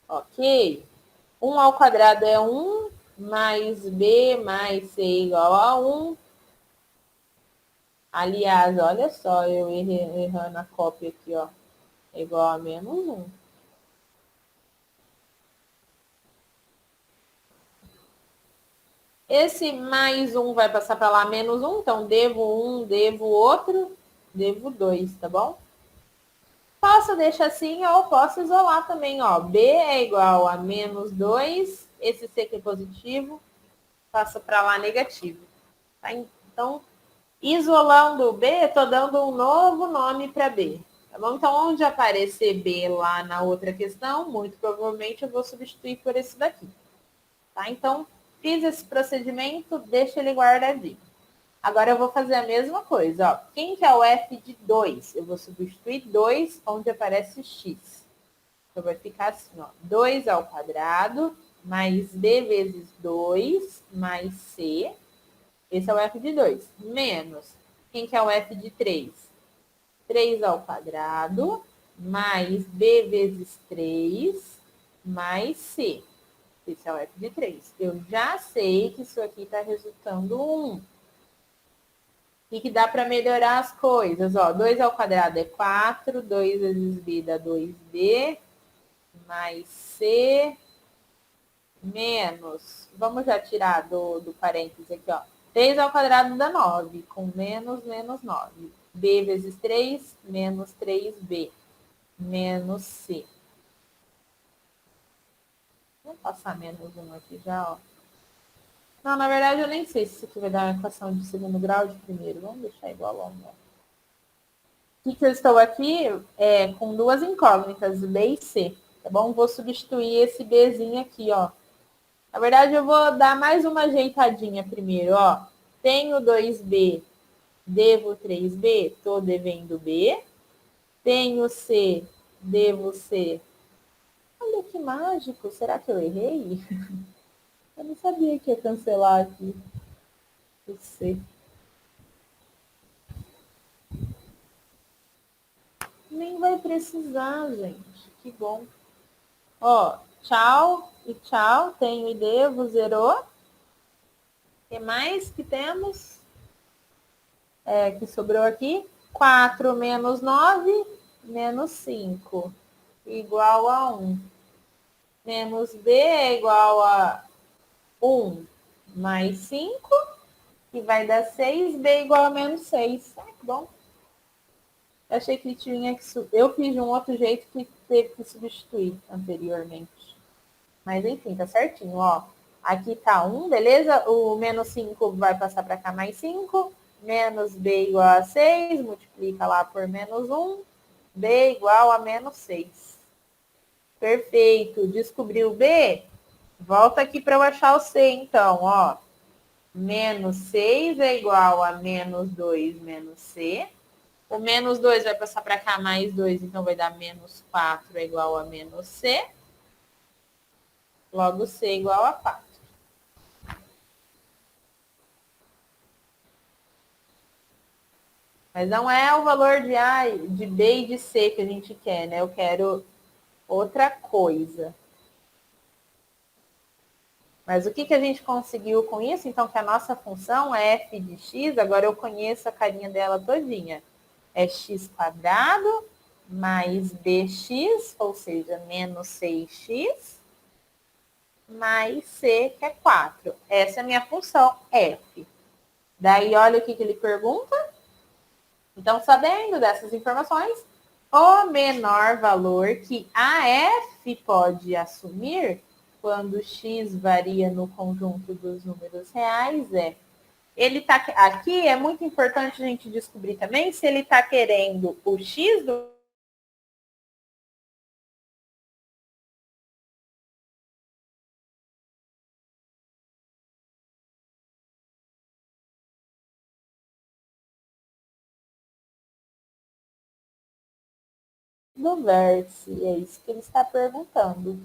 Ok? 1 ao quadrado é 1, mais b mais c igual a 1. Aliás, olha só, eu errando a cópia aqui, ó. É igual a menos 1. Esse mais 1 vai passar para lá, menos 1. Então, devo 1, devo outro, devo 2, tá bom? Posso deixar assim ou posso isolar também, ó. B é igual a menos 2. Esse C que é positivo, passa para lá negativo. Tá? Então, isolando o B, estou dando um novo nome para B. Tá bom? Então, onde aparecer B lá na outra questão, muito provavelmente eu vou substituir por esse daqui. Tá? Então, fiz esse procedimento, deixa ele guardadinho. Agora eu vou fazer a mesma coisa. Ó. Quem que é o f de 2? Eu vou substituir 2 onde aparece x. Então vai ficar assim, ó. 2 ao quadrado mais b vezes 2 mais c. Esse é o f de 2. Menos. Quem que é o f de 3? 3 ao quadrado mais b vezes 3 mais c. Esse é o f de 3. Eu já sei que isso aqui está resultando 1. E que dá para melhorar as coisas. Ó, 2 ao quadrado é 4, 2 vezes b dá 2b, mais c, menos, vamos já tirar do parênteses aqui, ó. 3 ao quadrado dá 9, com menos, menos 9. b vezes 3, menos 3b, menos c. Vou passar menos 1 aqui já, ó. Não, na verdade eu nem sei se isso aqui vai dar uma equação de segundo grau ou de primeiro. Vamos deixar igual a 1, ó. Que eu estou aqui com duas incógnitas, B e C, tá bom? Vou substituir esse Bzinho aqui, ó. Na verdade, eu vou dar mais uma ajeitadinha primeiro, ó. Tenho 2B, devo 3B, tô devendo B. Tenho C, devo C. Olha que mágico, será que eu errei? Eu não sabia que ia cancelar aqui o C. Nem vai precisar, gente. Que bom. Ó, tchau e tchau. Tenho e devo, zerou. O que mais que temos? Que sobrou aqui? 4 menos 9, menos 5, igual a 1. Menos B é igual a 1 mais 5, que vai dar 6. B igual a menos 6. Ah, que bom. Eu achei que tinha que... Eu fiz de um outro jeito que teve que substituir anteriormente. Mas enfim, tá certinho, ó. Aqui tá 1, beleza? O menos 5 vai passar para cá mais 5. Menos B igual a 6. Multiplica lá por menos 1. B igual a menos 6. Perfeito. Descobriu B? Volta aqui para eu achar o C, então, ó. Menos 6 é igual a menos 2 menos C. O menos 2 vai passar para cá mais 2, então vai dar menos 4 é igual a menos C. Logo, C igual a 4. Mas não é o valor de A, de B e de C que a gente quer, né? Eu quero outra coisa. Mas o que, que a gente conseguiu com isso? Então, que a nossa função é f de x, agora eu conheço a carinha dela todinha. É x quadrado mais bx, ou seja, menos 6x, mais c, que é 4. Essa é a minha função, f. Daí, olha o que, que ele pergunta. Então, sabendo dessas informações, o menor valor que a f pode assumir quando x varia no conjunto dos números reais é... Ele tá aqui, é muito importante a gente descobrir também se ele está querendo o x do vértice. É isso que ele está perguntando.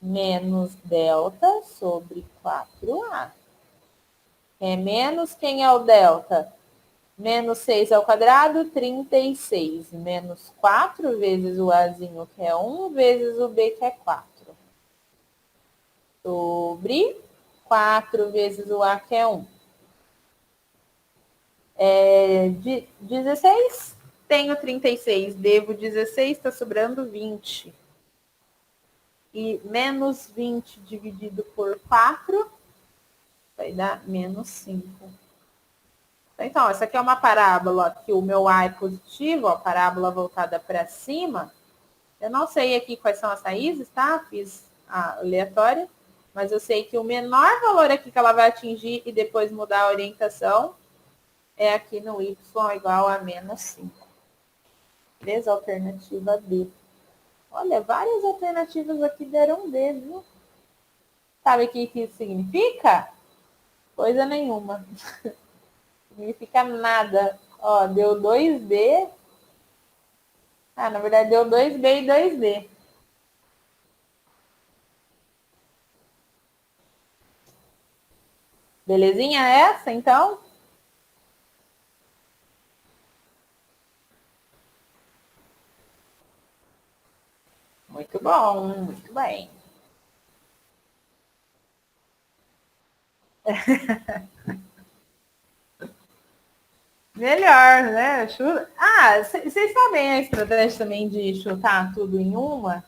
Menos delta sobre 4a. É menos quem é o delta? Menos 6 ao quadrado, 36. Menos 4 vezes o azinho, que é 1, vezes o b, que é 4. Sobre 4 vezes o a, que é 1. 16. Tenho 36, devo 16, está sobrando 20. E menos 20 dividido por 4 vai dar menos 5. Então, essa aqui é uma parábola que o meu A é positivo, ó, parábola voltada para cima. Eu não sei aqui quais são as raízes, tá? Fiz a aleatória. Mas eu sei que o menor valor aqui que ela vai atingir e depois mudar a orientação é aqui no y igual a menos 5. Beleza? Alternativa B. Olha, várias alternativas aqui deram D, viu? Sabe o que isso significa? Coisa nenhuma. Significa nada. Ó, deu 2B. Ah, na verdade deu 2B e 2D. Belezinha essa, então? Muito bom, muito bem. Melhor, né? Ah, vocês sabem a estratégia também de chutar tudo em uma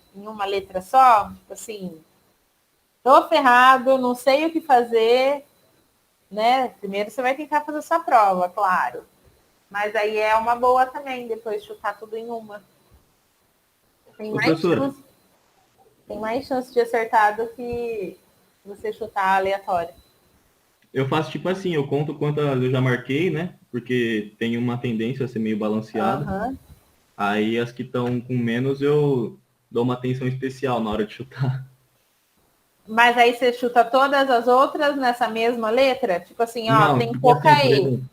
letra só? Tipo assim, tô ferrado, não sei o que fazer, né? Primeiro você vai tentar fazer sua prova, claro. Mas aí é uma boa também, depois chutar tudo em uma. Tem Ô, mais professora, chance, tem mais chance de acertar do que você chutar aleatório. eu faço tipo assim, eu conto quantas eu já marquei, né? Porque tem uma tendência a ser meio balanceado. Uhum. Aí as que estão com menos eu dou uma atenção especial na hora de chutar. Mas aí você chuta todas as outras nessa mesma letra? Tipo assim, ó, Não, tem tipo pouca assim, por E. exemplo.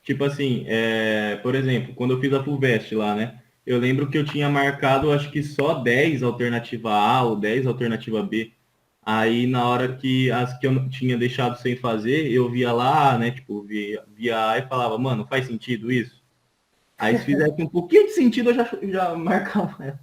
Tipo assim, por exemplo, quando eu fiz a FUVEST lá, né? Eu lembro que eu tinha marcado, acho que só 10 alternativa A ou 10 alternativa B. Aí, na hora que as que eu não tinha deixado sem fazer, eu via lá, né? Tipo, via A e falava, mano, faz sentido isso? Aí, se fizesse um pouquinho de sentido, eu já marcava ela.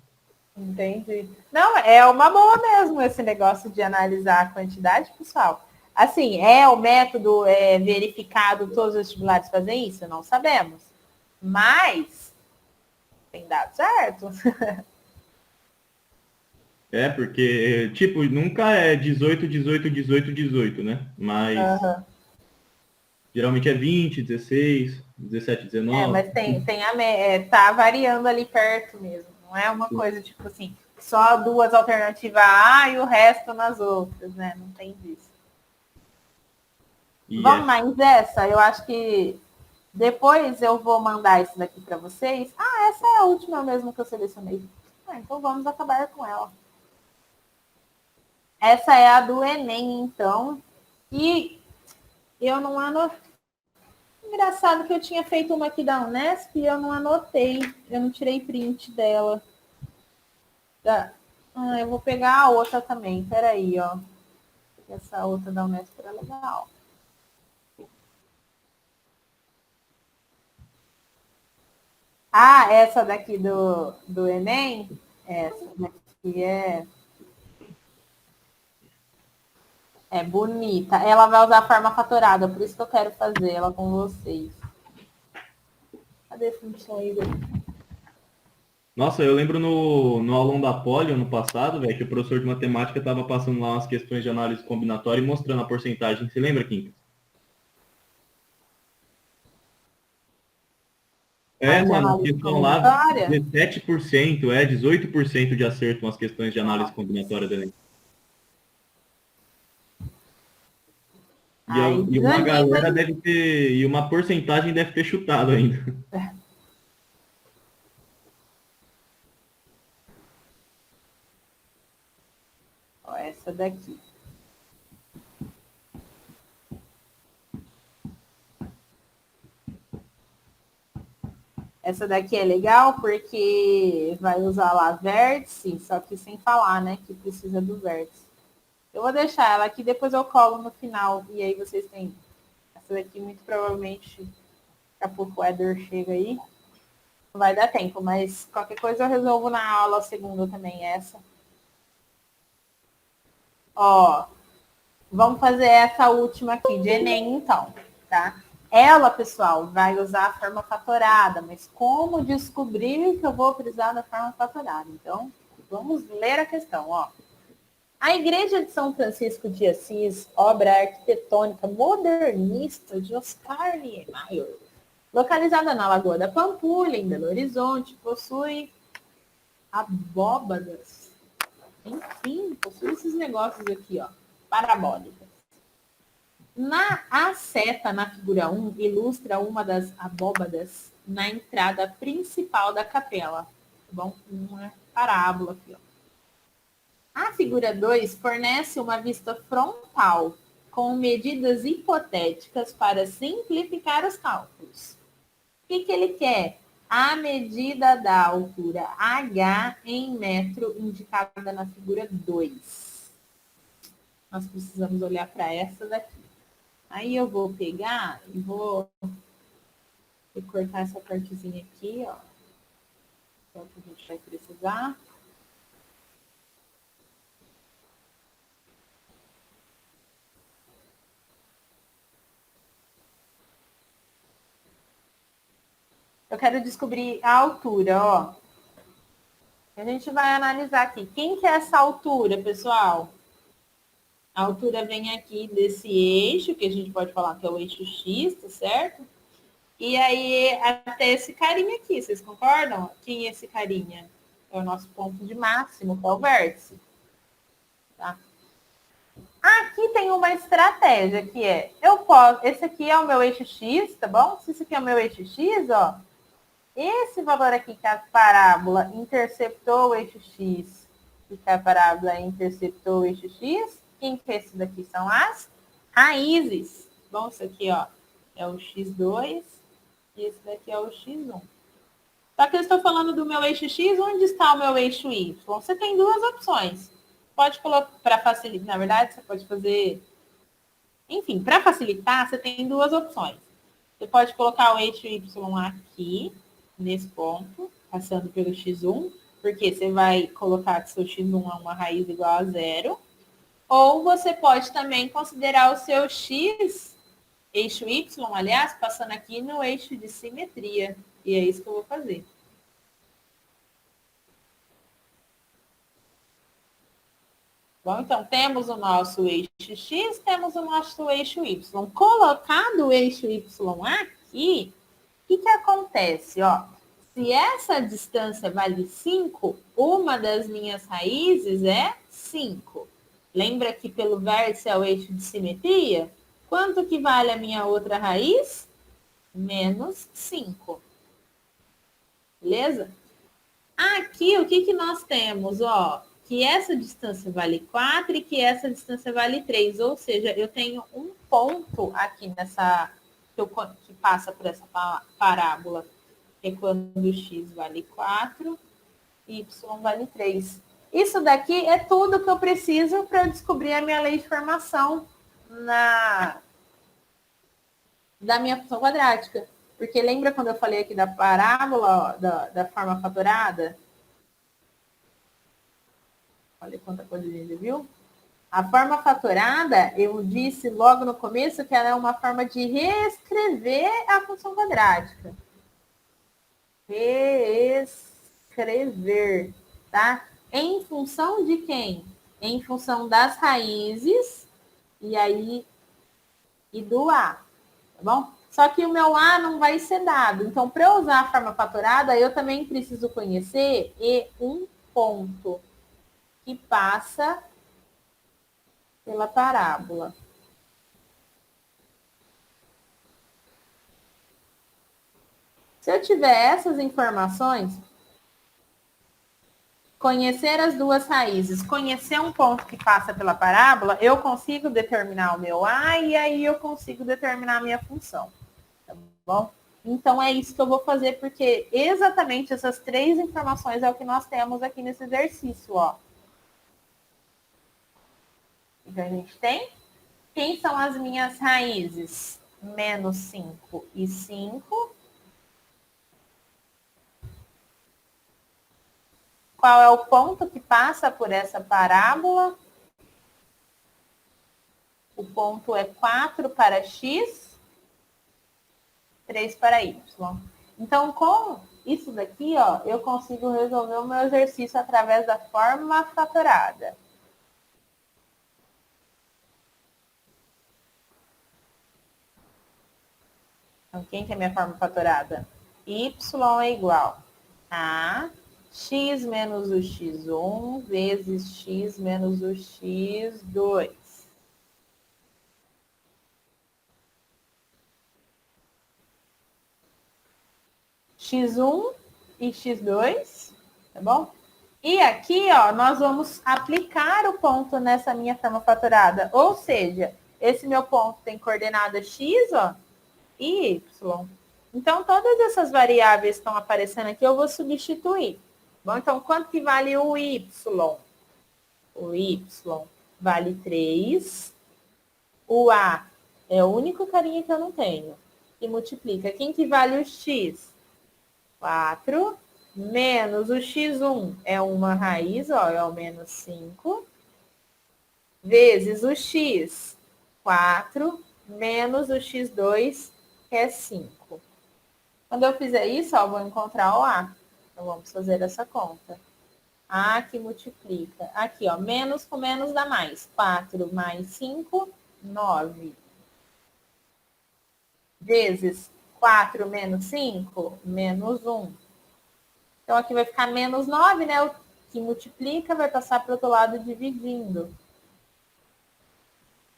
Entendi. Não, é uma boa mesmo esse negócio de analisar a quantidade, pessoal. Assim, é o método verificado, todos os vestibulares fazem isso? Não sabemos. Mas tem dado certo. Porque, tipo, nunca é 18, 18, 18, 18, né? Mas Uhum. geralmente é 20, 16, 17, Mas 19. tá variando ali perto mesmo. Não é uma coisa tipo assim, só duas alternativas A e o resto nas outras, né? Não tem disso. E Vamos é. mais essa? Eu acho que depois eu vou mandar isso daqui para vocês. Ah, essa é a última mesmo que eu selecionei. Então vamos acabar com ela. Essa é a do Enem, então. E eu não anotei. Engraçado que eu tinha feito uma aqui da Unesp e eu não anotei. Eu não tirei print dela. Eu vou pegar a outra também. Peraí, ó. Essa outra da Unesp era legal. Ah, essa daqui do Enem? Essa daqui é bonita. Ela vai usar a forma fatorada, por isso que eu quero fazer ela com vocês. Cadê a função aí? Nossa, eu lembro no aulão da Poli, ano passado, velho, que o professor de matemática estava passando lá umas questões de análise combinatória e mostrando a porcentagem. Você lembra, Kim? A de Mano, a análise questão lá, combinatória? 17%, 18% de acerto nas questões de análise Ó. combinatória dele. Aí E uma desanima, galera hein? deve ter, e uma porcentagem deve ter chutado ainda. Ó, essa daqui. Essa daqui é legal porque vai usar lá vértice, só que sem falar, né, que precisa do vértice. Eu vou deixar ela aqui, depois eu colo no final e aí vocês têm. Essa daqui muito provavelmente daqui a pouco o Eder chega aí. Não vai dar tempo, mas qualquer coisa eu resolvo na aula segunda também essa. Ó, vamos fazer essa última aqui de Enem, então, tá? Ela, pessoal, vai usar a forma fatorada, mas como descobrir que eu vou precisar da forma fatorada? Então, vamos ler a questão, ó. A Igreja de São Francisco de Assis, obra arquitetônica modernista de Oscar Niemeyer, localizada na Lagoa da Pampulha, em Belo Horizonte, possui abóbadas. Enfim, possui esses negócios aqui, ó, parabólicas. A seta na figura 1 ilustra uma das abóbadas na entrada principal da capela. Tá bom? Uma parábola aqui, ó. A figura 2 fornece uma vista frontal com medidas hipotéticas para simplificar os cálculos. O que ele quer? A medida da altura H em metro indicada na figura 2. Nós precisamos olhar para essa daqui. Aí eu vou pegar e vou cortar essa partezinha aqui, ó. É o que a gente vai precisar. Eu quero descobrir a altura, ó. A gente vai analisar aqui. Quem que é essa altura, pessoal? A altura vem aqui desse eixo, que a gente pode falar que é o eixo X, tá certo? E aí, até esse carinha aqui, vocês concordam? Quem é esse carinha? É o nosso ponto de máximo, que é o vértice. Tá? Aqui tem uma estratégia, que é, esse aqui é o meu eixo X, tá bom? Se esse aqui é o meu eixo X, ó, esse valor aqui que a parábola interceptou o eixo X, e que a parábola interceptou o eixo X, quem que é esse daqui? São as raízes. Bom, isso aqui, ó, é o X2 e esse daqui é o X1. Só que eu estou falando do meu eixo X, onde está o meu eixo Y? Você tem duas opções. Pode colocar, para facilitar, na verdade, você pode fazer... Enfim, para facilitar, você tem duas opções. Você pode colocar o eixo Y aqui, nesse ponto, passando pelo X1, porque você vai colocar que seu X1 é uma raiz igual a 0. Ou você pode também considerar o seu X, eixo Y, aliás, passando aqui no eixo de simetria. E é isso que eu vou fazer. Bom, então, temos o nosso eixo X, temos o nosso eixo Y. Colocado o eixo Y aqui, o que acontece? Ó, se essa distância vale 5, uma das minhas raízes é 5. Lembra que pelo vértice é o eixo de simetria? Quanto que vale a minha outra raiz? Menos 5. Beleza? Aqui, o que nós temos? Ó, que essa distância vale 4 e que essa distância vale 3. Ou seja, eu tenho um ponto aqui nessa... que passa por essa parábola, que é quando x vale 4 e y vale 3. Isso daqui é tudo que eu preciso para descobrir a minha lei de formação da minha função quadrática. Porque lembra quando eu falei aqui da parábola, ó, da forma fatorada? Olha quanta coisa a gente viu. A forma fatorada, eu disse logo no começo que ela é uma forma de reescrever a função quadrática. Reescrever, tá? Em função de quem? Em função das raízes e do A, tá bom? Só que o meu A não vai ser dado. Então, para eu usar a forma fatorada, eu também preciso conhecer um ponto que passa pela parábola. Se eu tiver essas informações, conhecer as duas raízes, conhecer um ponto que passa pela parábola, eu consigo determinar o meu A e aí eu consigo determinar a minha função. Tá bom? Então, é isso que eu vou fazer, porque exatamente essas três informações é o que nós temos aqui nesse exercício, ó. Então, a gente tem... Quem são as minhas raízes? Menos 5 e 5. Qual é o ponto que passa por essa parábola? O ponto é 4 para x, 3 para y. Então, com isso daqui, ó, eu consigo resolver o meu exercício através da forma fatorada. Então, quem que é minha forma fatorada? Y é igual a x menos o x1 vezes x menos o x2. X1 e x2, tá bom? E aqui, ó, nós vamos aplicar o ponto nessa minha forma fatorada. Ou seja, Esse meu ponto tem coordenada x, ó, e y. Então, todas essas variáveis que estão aparecendo aqui, eu vou substituir. Bom, então, quanto que vale o y? O y vale 3. O a é o único carinha que eu não tenho. E multiplica. Quem que vale o x? 4. Menos o x1 é uma raiz, ó, é o menos 5. Vezes o x, 4. Menos o x2, que é 5. Quando eu fizer isso, ó, eu vou encontrar o a. Então, vamos fazer essa conta. A que multiplica. Aqui, ó, menos com menos dá mais. 4 mais 5, 9. Vezes 4 menos 5, menos 1. Então, aqui vai ficar menos 9, né? O que multiplica vai passar para o outro lado dividindo.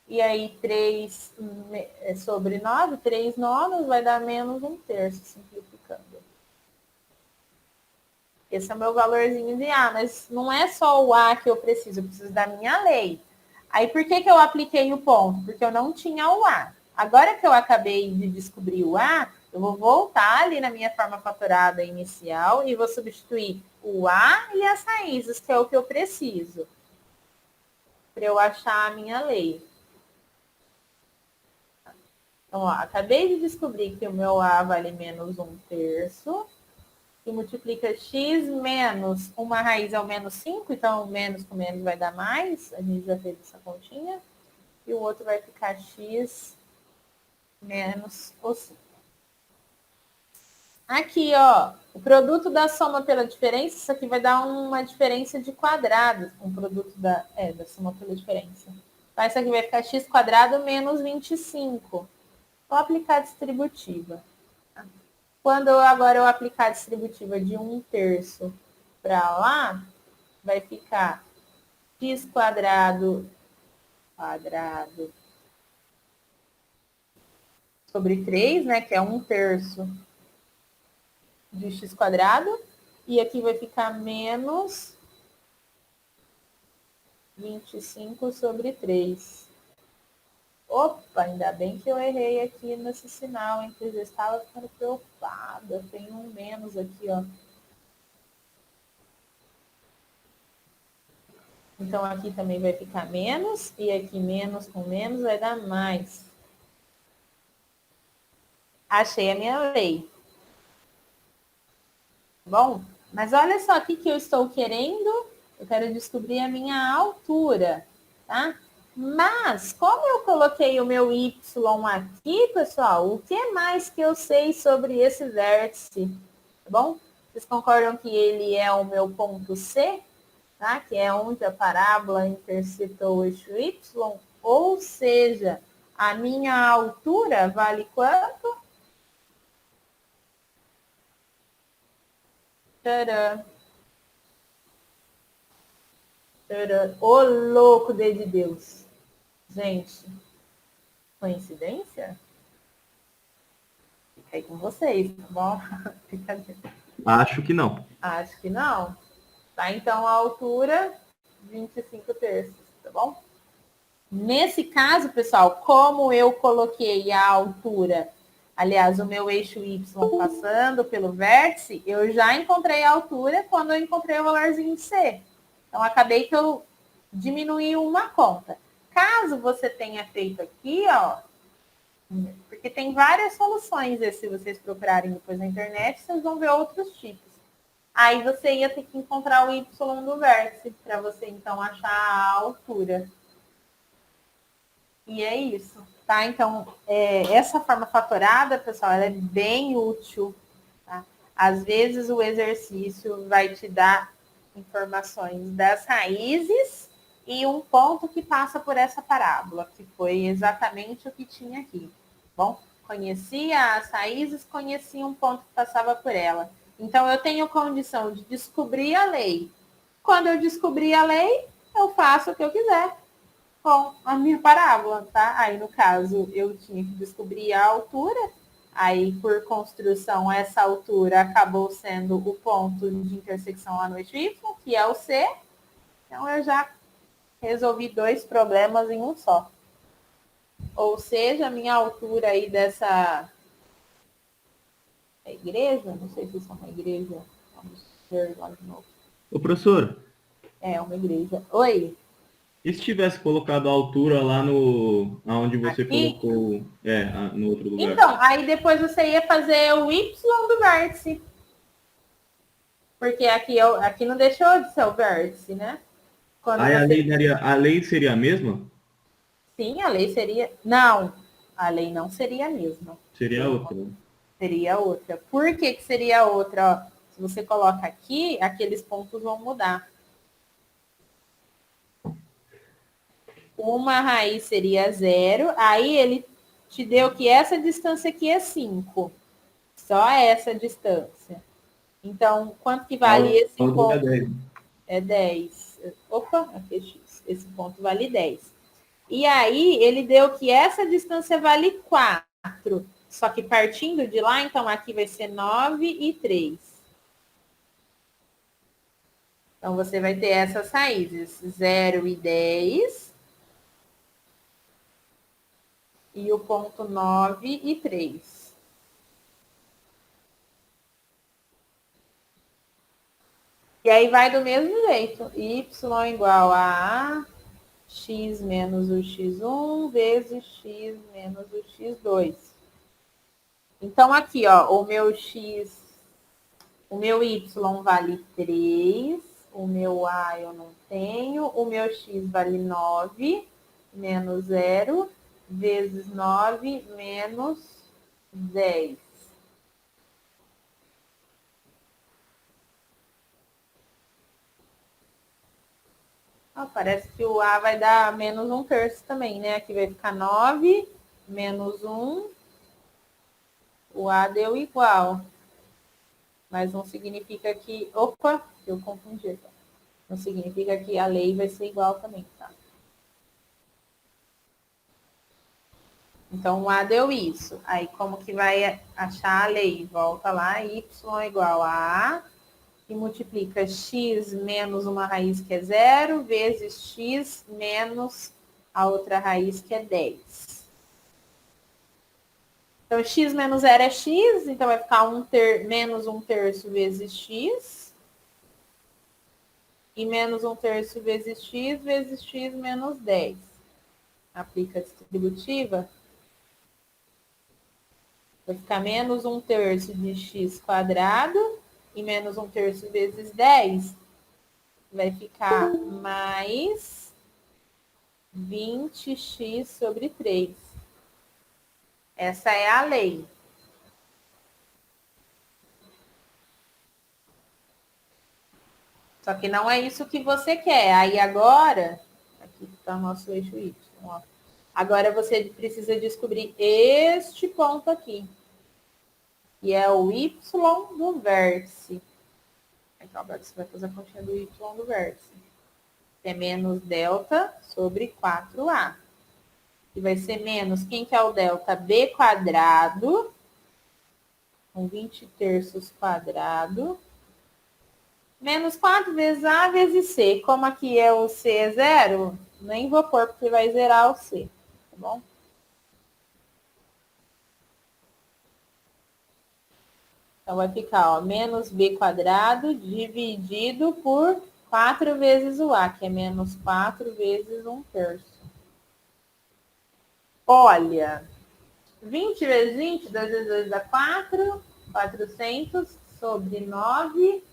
E aí, 3 sobre 9, 3 nonos, vai dar menos 1/3, simplificando. Esse é o meu valorzinho de A, mas não é só o A que eu preciso da minha lei. Aí, por que eu apliquei o ponto? Porque eu não tinha o A. Agora que eu acabei de descobrir o A, eu vou voltar ali na minha forma fatorada inicial e vou substituir o A e as raízes, que é o que eu preciso, para eu achar a minha lei. Então, ó, acabei de descobrir que o meu A vale menos 1/3, que multiplica x menos uma raiz é o menos 5, então menos com menos vai dar mais, a gente já fez essa continha, e o outro vai ficar x menos o 5. Aqui, ó, o produto da soma pela diferença, isso aqui vai dar uma diferença de quadrado, um produto da soma pela diferença. Então, isso aqui vai ficar x² menos 25. Vou aplicar a distributiva. Quando agora eu aplicar a distributiva de 1/3 para lá, vai ficar x² sobre 3, né, que é 1/3 de x², e aqui vai ficar menos 25 sobre 3. Opa, ainda bem que eu errei aqui nesse sinal, hein, que eu já estava ficando preocupada. Tem um menos aqui, ó. Então, aqui também vai ficar menos, e aqui menos com menos vai dar mais. Achei a minha lei. Bom, mas olha só aqui que eu estou querendo. Eu quero descobrir a minha altura, tá? Mas, como eu coloquei o meu y aqui, pessoal, o que mais que eu sei sobre esse vértice? Tá bom? Vocês concordam que ele é o meu ponto C? Tá? Que é onde a parábola interceptou o eixo y? Ou seja, a minha altura vale quanto? Tcharam. Tcharam. Ô louco de Deus. Gente, coincidência? Fica aí com vocês, tá bom? Acho que não. Acho que não. Tá, então a altura, 25/3, tá bom? Nesse caso, pessoal, como eu coloquei a altura, aliás, o meu eixo Y passando pelo vértice, eu já encontrei a altura quando eu encontrei o valorzinho de C. Então, acabei que eu diminuí uma conta. Caso você tenha feito aqui, ó, porque tem várias soluções, se vocês procurarem depois na internet, vocês vão ver outros tipos. Aí você ia ter que encontrar o Y do vértice, para você, então, achar a altura. E é isso, tá? Então, essa forma fatorada, pessoal, ela é bem útil, tá? Às vezes o exercício vai te dar informações das raízes e um ponto que passa por essa parábola, que foi exatamente o que tinha aqui. Bom, conhecia as raízes, conhecia um ponto que passava por ela. Então, eu tenho condição de descobrir a lei. Quando eu descobrir a lei, eu faço o que eu quiser com a minha parábola, tá? Aí, no caso, eu tinha que descobrir a altura. Aí, por construção, essa altura acabou sendo o ponto de intersecção lá no eixo Y, que é o C. Então, eu já resolvi 2 problemas em um só. Ou seja, a minha altura aí dessa igreja, não sei se isso é uma igreja, vamos ver lá de novo. Ô, professor, É uma igreja. Oi, e se tivesse colocado a altura lá no, aonde você aqui? colocou, no outro lugar? Então, aí depois você ia fazer o Y do vértice. Porque aqui não deixou de ser o vértice, né? Quando Aí você. a lei seria a mesma? Sim, a lei seria. Não, a lei não seria a mesma. Seria a outra, né? Seria outra. Por que, que seria outra? Ó, se você coloca aqui, aqueles pontos vão mudar. Uma raiz seria zero, aí ele te deu que essa distância aqui é 5. Só essa distância. Então, quanto que A vale esse outra é ponto? 10. É 10. Opa, aqui é x. Esse ponto vale 10. E aí, ele deu que essa distância vale 4. Só que partindo de lá, então aqui vai ser 9 e 3. Então, você vai ter essas raízes, 0 e 10. E o ponto 9 e 3. E aí vai do mesmo jeito. Y igual a x menos o x1 vezes x menos o x2. Então, aqui, ó, o meu y vale 3, o meu a eu não tenho, o meu x vale 9, menos 0, vezes 9, menos 10. Ah, parece que o a vai dar menos 1/3 também, né? Aqui vai ficar 9, menos 1, o a deu igual. Mas não significa que... Opa, eu confundi. Não significa que a lei vai ser igual também, tá? Então, o A deu isso. Aí, como que vai achar a lei? Volta lá, Y igual a e multiplica x menos uma raiz que é 0, vezes x menos a outra raiz que é 10. Então, x menos 0 é x, então vai ficar menos 1/3 vezes x. E menos 1/3 vezes x menos 10. Aplica a distributiva. Vai ficar menos 1/3 de x quadrado e menos 1/3 vezes 10 vai ficar mais 20x sobre 3. Essa é a lei. Só que não é isso que você quer. Aí agora, aqui está o nosso eixo Y. Ó. Agora você precisa descobrir este ponto aqui, que é o Y do vértice. Então, agora você vai fazer a continha do Y do vértice. Que é menos delta sobre 4A. E vai ser menos, quem que é o delta? B quadrado, com 20 terços quadrado, menos 4 vezes A vezes C. Como aqui é o C é zero, nem vou pôr, porque vai zerar o C, tá bom? Então, vai ficar, ó, menos B quadrado dividido por 4 vezes o A, que é menos 4 vezes 1/3. Olha, 20 vezes 20, 2 vezes 2 dá 4, 400 sobre 9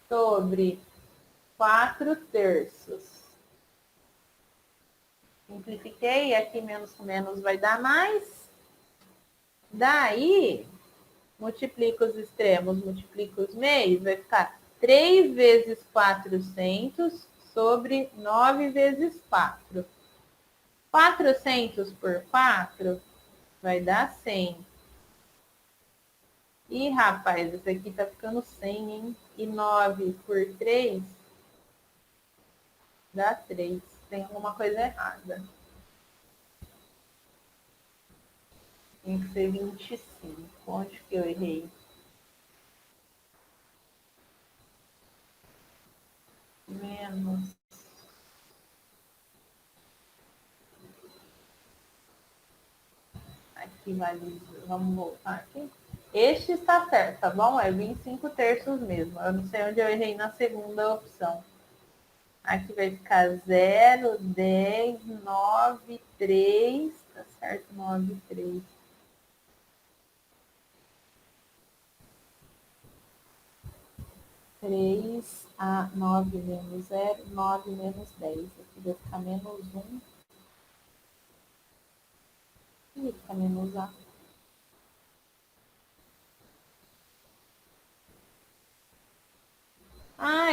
sobre 4/3. Simplifiquei, aqui menos com menos vai dar mais. Daí, multiplica os extremos, multiplica os meios, vai ficar 3 vezes 400 sobre 9 vezes 4. 400 por 4 vai dar 100. Ih, rapaz, esse aqui tá ficando 100, hein? E 9 por 3 dá 3. Tem alguma coisa errada. Tem que ser 25. Onde que eu errei? Menos. que vale, vamos voltar aqui. Este está certo, tá bom? É 25 terços mesmo. Eu não sei onde eu errei na segunda opção. Aqui vai ficar 0, 10, 9, 3. Tá certo, 9, 3. Três a 9 menos 0, 9 menos 10. Aqui vai ficar menos 1. E vai ficar menos A. Ah,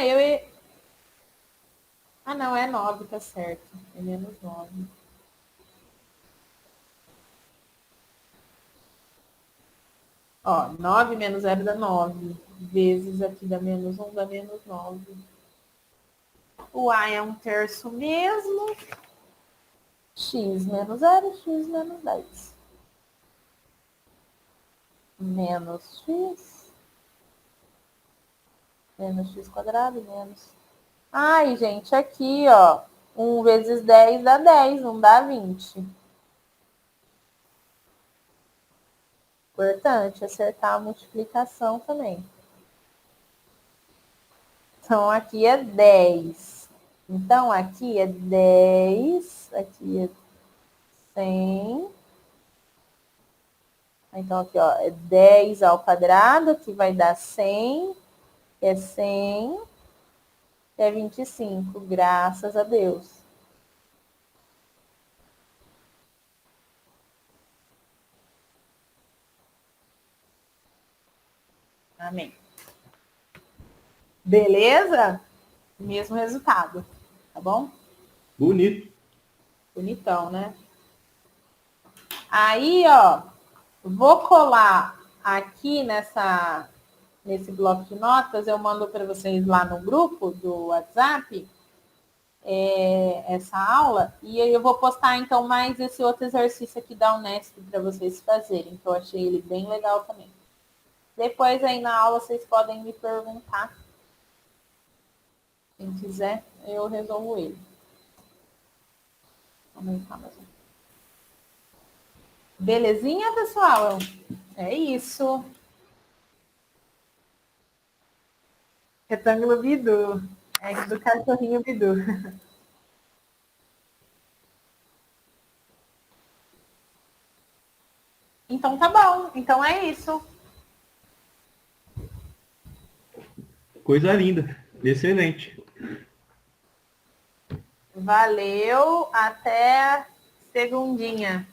Ah, não, é 9, tá certo. É menos 9. Ó, 9 menos 0 dá 9. Vezes aqui dá menos 1, dá menos 9. O A é um terço mesmo. X menos 0, x menos 10. Menos x. Menos x quadrado, menos. Ai, gente, aqui, ó. 1 vezes 10 dá 10, não dá 20. Importante acertar a multiplicação também. Então, aqui é 10. Então, aqui é 10. Aqui é 100. Então, aqui, ó, é 10 ao quadrado, que vai dar 100. É 100. É 25. Graças a Deus. Amém. Beleza? Mesmo resultado. Tá bom? Bonito. Bonitão, né? Aí, ó, vou colar aqui nesse bloco de notas, eu mando para vocês lá no grupo do WhatsApp essa aula, e aí eu vou postar então mais esse outro exercício aqui da Unesp para vocês fazerem, que eu achei ele bem legal também. Depois aí na aula vocês podem me perguntar. Quem quiser, eu resolvo ele. Vou aumentar mais um. Belezinha, pessoal? É isso. Retângulo Bidu. É do cachorrinho Bidu. Então tá bom. Então é isso. Coisa linda. Excelente. Valeu. Até segundinha.